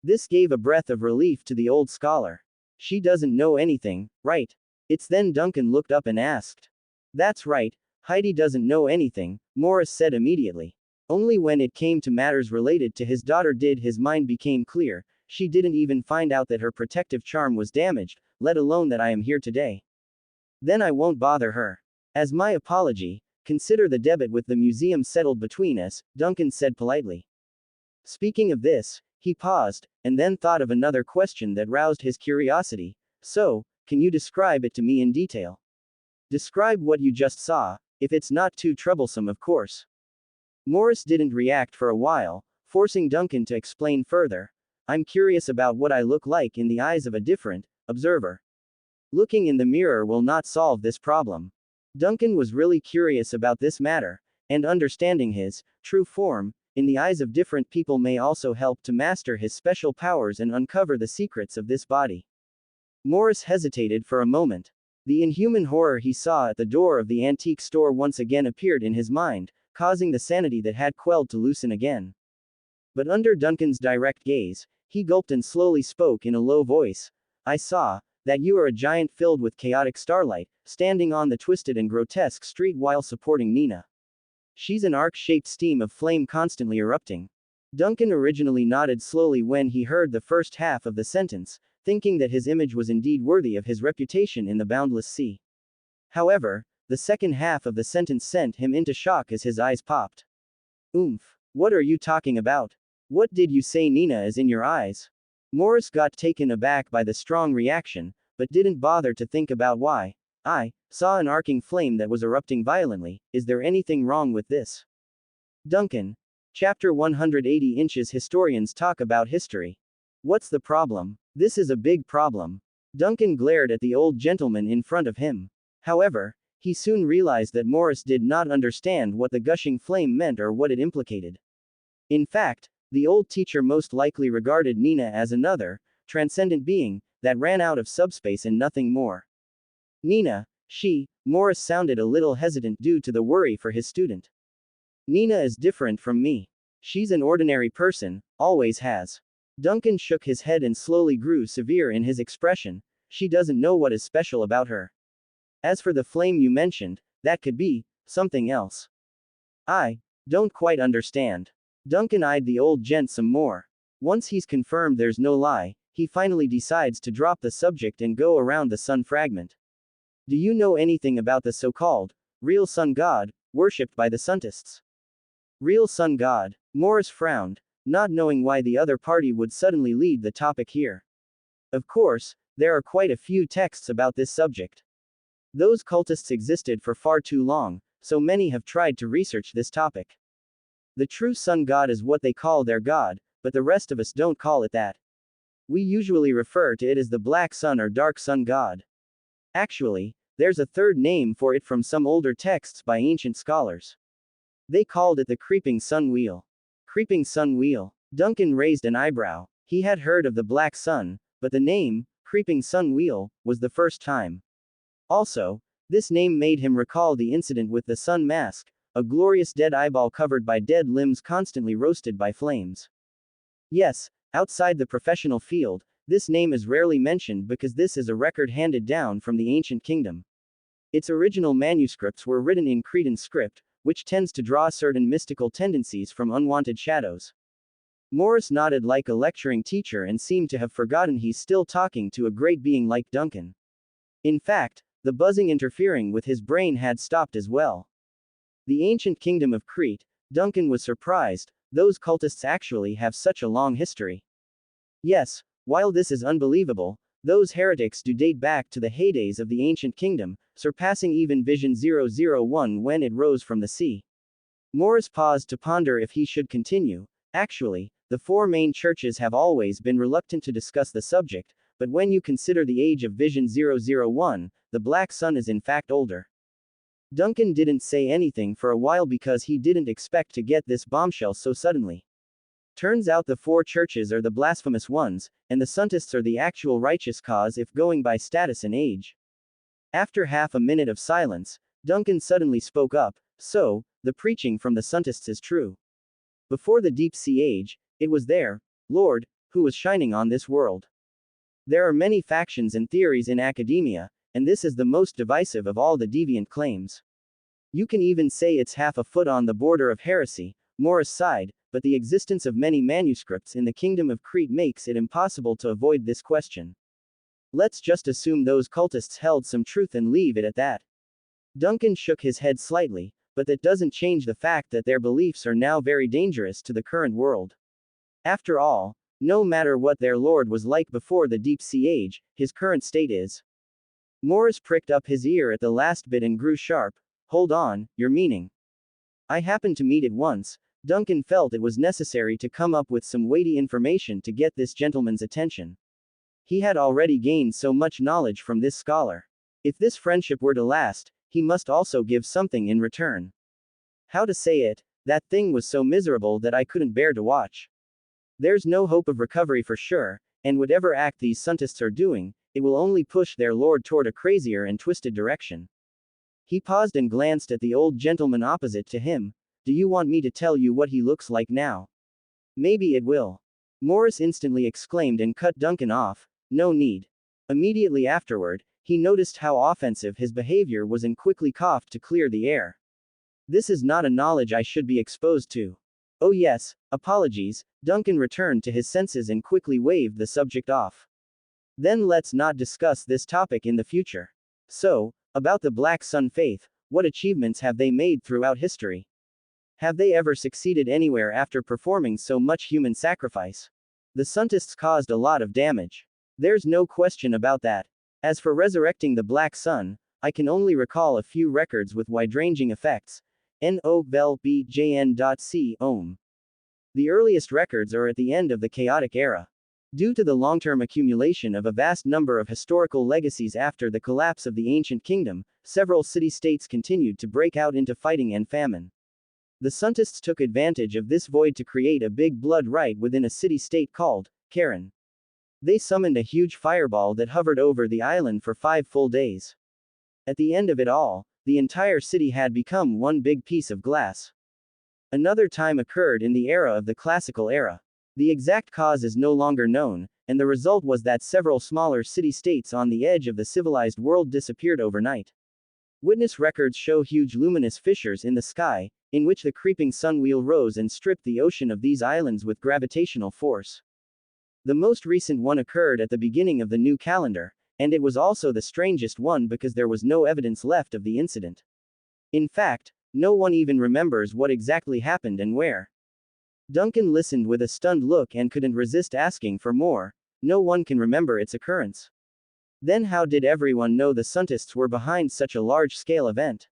This gave a breath of relief to the old scholar. She doesn't know anything, right? It's then Duncan looked up and asked. That's right, Heidi doesn't know anything, Morris said immediately. Only when it came to matters related to his daughter did his mind become clear. She didn't even find out that her protective charm was damaged, let alone that I am here today. Then I won't bother her. As my apology, consider the debit with the museum settled between us, Duncan said politely. Speaking of this, he paused, and then thought of another question that roused his curiosity. So, can you describe it to me in detail? Describe what you just saw. If it's not too troublesome, of course. Morris didn't react for a while, forcing Duncan to explain further. I'm curious about what I look like in the eyes of a different observer. Looking in the mirror will not solve this problem. Duncan was really curious about this matter, and understanding his true form in the eyes of different people may also help to master his special powers and uncover the secrets of this body. Morris hesitated for a moment. The inhuman horror he saw at the door of the antique store once again appeared in his mind, causing the sanity that had quelled to loosen again. But under Duncan's direct gaze, he gulped and slowly spoke in a low voice. I saw that you are a giant filled with chaotic starlight, standing on the twisted and grotesque street while supporting Nina. She's an arc-shaped steam of flame constantly erupting. Duncan originally nodded slowly when he heard the first half of the sentence, thinking that his image was indeed worthy of his reputation in the boundless sea. However, the second half of the sentence sent him into shock as his eyes popped. Oomph. What are you talking about? What did you say Nina is in your eyes? Morris got taken aback by the strong reaction, but didn't bother to think about why. I saw an arcing flame that was erupting violently. Is there anything wrong with this? Duncan. Chapter 180 inches. Historians talk about history. What's the problem? This is a big problem. Duncan glared at the old gentleman in front of him. However, he soon realized that Morris did not understand what the gushing flame meant or what it implicated. In fact, the old teacher most likely regarded Nina as another, transcendent being, that ran out of subspace and nothing more. Nina, Morris sounded a little hesitant due to the worry for his student. Nina is different from me. She's an ordinary person, always has. Duncan shook his head and slowly grew severe in his expression. She doesn't know what is special about her. As for the flame you mentioned, that could be something else. I don't quite understand. Duncan eyed the old gent some more. Once he's confirmed there's no lie, he finally decides to drop the subject and go around the sun fragment. Do you know anything about the so-called real sun god, worshipped by the suntists? Real sun god? Morris frowned, not knowing why the other party would suddenly lead the topic here. Of course, there are quite a few texts about this subject. Those cultists existed for far too long, so many have tried to research this topic. The true sun god is what they call their god, but the rest of us don't call it that. We usually refer to it as the black sun or dark sun god. Actually, there's a third name for it from some older texts by ancient scholars. They called it the creeping sun wheel. Creeping sun wheel. Duncan raised an eyebrow. He had heard of the black sun, but the name, creeping sun wheel, was the first time. Also, this name made him recall the incident with the sun mask, a glorious dead eyeball covered by dead limbs constantly roasted by flames. Yes, outside the professional field, this name is rarely mentioned because this is a record handed down from the ancient kingdom. Its original manuscripts were written in Cretan script, which tends to draw certain mystical tendencies from unwanted shadows. Morris nodded like a lecturing teacher and seemed to have forgotten he's still talking to a great being like Duncan. In fact, the buzzing interfering with his brain had stopped as well. The ancient kingdom of Crete, Duncan was surprised, those cultists actually have such a long history. Yes, while this is unbelievable, those heretics do date back to the heydays of the ancient kingdom, surpassing even Vision 001 when it rose from the sea. Morris paused to ponder if he should continue. Actually, the four main churches have always been reluctant to discuss the subject, but when you consider the age of Vision 001, the Black Sun is in fact older. Duncan didn't say anything for a while because he didn't expect to get this bombshell so suddenly. Turns out the four churches are the blasphemous ones, and the suntists are the actual righteous cause if going by status and age. After half a minute of silence, Duncan suddenly spoke up. So, the preaching from the suntists is true. Before the deep sea age, it was their Lord who was shining on this world. There are many factions and theories in academia, and this is the most divisive of all the deviant claims. You can even say it's half a foot on the border of heresy, Morris sighed, but the existence of many manuscripts in the kingdom of Crete makes it impossible to avoid this question. Let's just assume those cultists held some truth and leave it at that. Duncan shook his head slightly, but that doesn't change the fact that their beliefs are now very dangerous to the current world. After all, no matter what their Lord was like before the deep sea age, his current state is. Morris pricked up his ear at the last bit and grew sharp. Hold on, your meaning. I happened to meet it once. Duncan felt it was necessary to come up with some weighty information to get this gentleman's attention. He had already gained so much knowledge from this scholar. If this friendship were to last, he must also give something in return. How to say it? That thing was so miserable that I couldn't bear to watch. There's no hope of recovery for sure, and whatever act these scientists are doing, it will only push their lord toward a crazier and twisted direction. He paused and glanced at the old gentleman opposite to him. Do you want me to tell you what he looks like now? Maybe it will. Morris instantly exclaimed and cut Duncan off. No need. Immediately afterward, he noticed how offensive his behavior was and quickly coughed to clear the air. This is not a knowledge I should be exposed to. Oh yes, apologies. Duncan returned to his senses and quickly waved the subject off. Then let's not discuss this topic in the future. So, about the Black Sun faith, what achievements have they made throughout history? Have they ever succeeded anywhere after performing so much human sacrifice? The scientists caused a lot of damage. There's no question about that. As for resurrecting the Black Sun, I can only recall a few records with wide-ranging effects. NOBLBJN.C. Ohm. The earliest records are at the end of the chaotic era. Due to the long-term accumulation of a vast number of historical legacies after the collapse of the ancient kingdom, several city-states continued to break out into fighting and famine. The scientists took advantage of this void to create a big blood right within a city-state called Karen. They summoned a huge fireball that hovered over the island for 5 full days. At the end of it all, the entire city had become one big piece of glass. Another time occurred in the era of the classical era. The exact cause is no longer known, and the result was that several smaller city-states on the edge of the civilized world disappeared overnight. Witness records show huge luminous fissures in the sky, in which the creeping sun wheel rose and stripped the ocean of these islands with gravitational force. The most recent one occurred at the beginning of the new calendar, and it was also the strangest one because there was no evidence left of the incident. In fact, no one even remembers what exactly happened and where. Duncan listened with a stunned look and couldn't resist asking for more. No one can remember its occurrence. Then how did everyone know the scientists were behind such a large-scale event?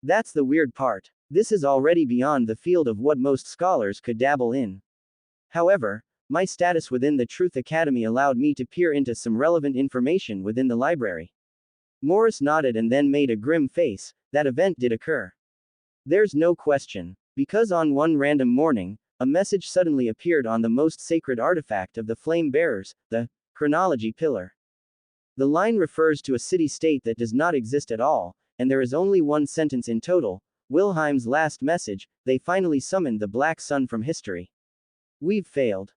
That's the weird part. This is already beyond the field of what most scholars could dabble in. However, my status within the Truth Academy allowed me to peer into some relevant information within the library. Morris nodded and then made a grim face. That event did occur. There's no question. Because on one random morning, a message suddenly appeared on the most sacred artifact of the flame bearers, the chronology pillar. The line refers to a city-state that does not exist at all, and there is only one sentence in total. Wilhelm's last message, they finally summoned the Black Sun from history. We've failed.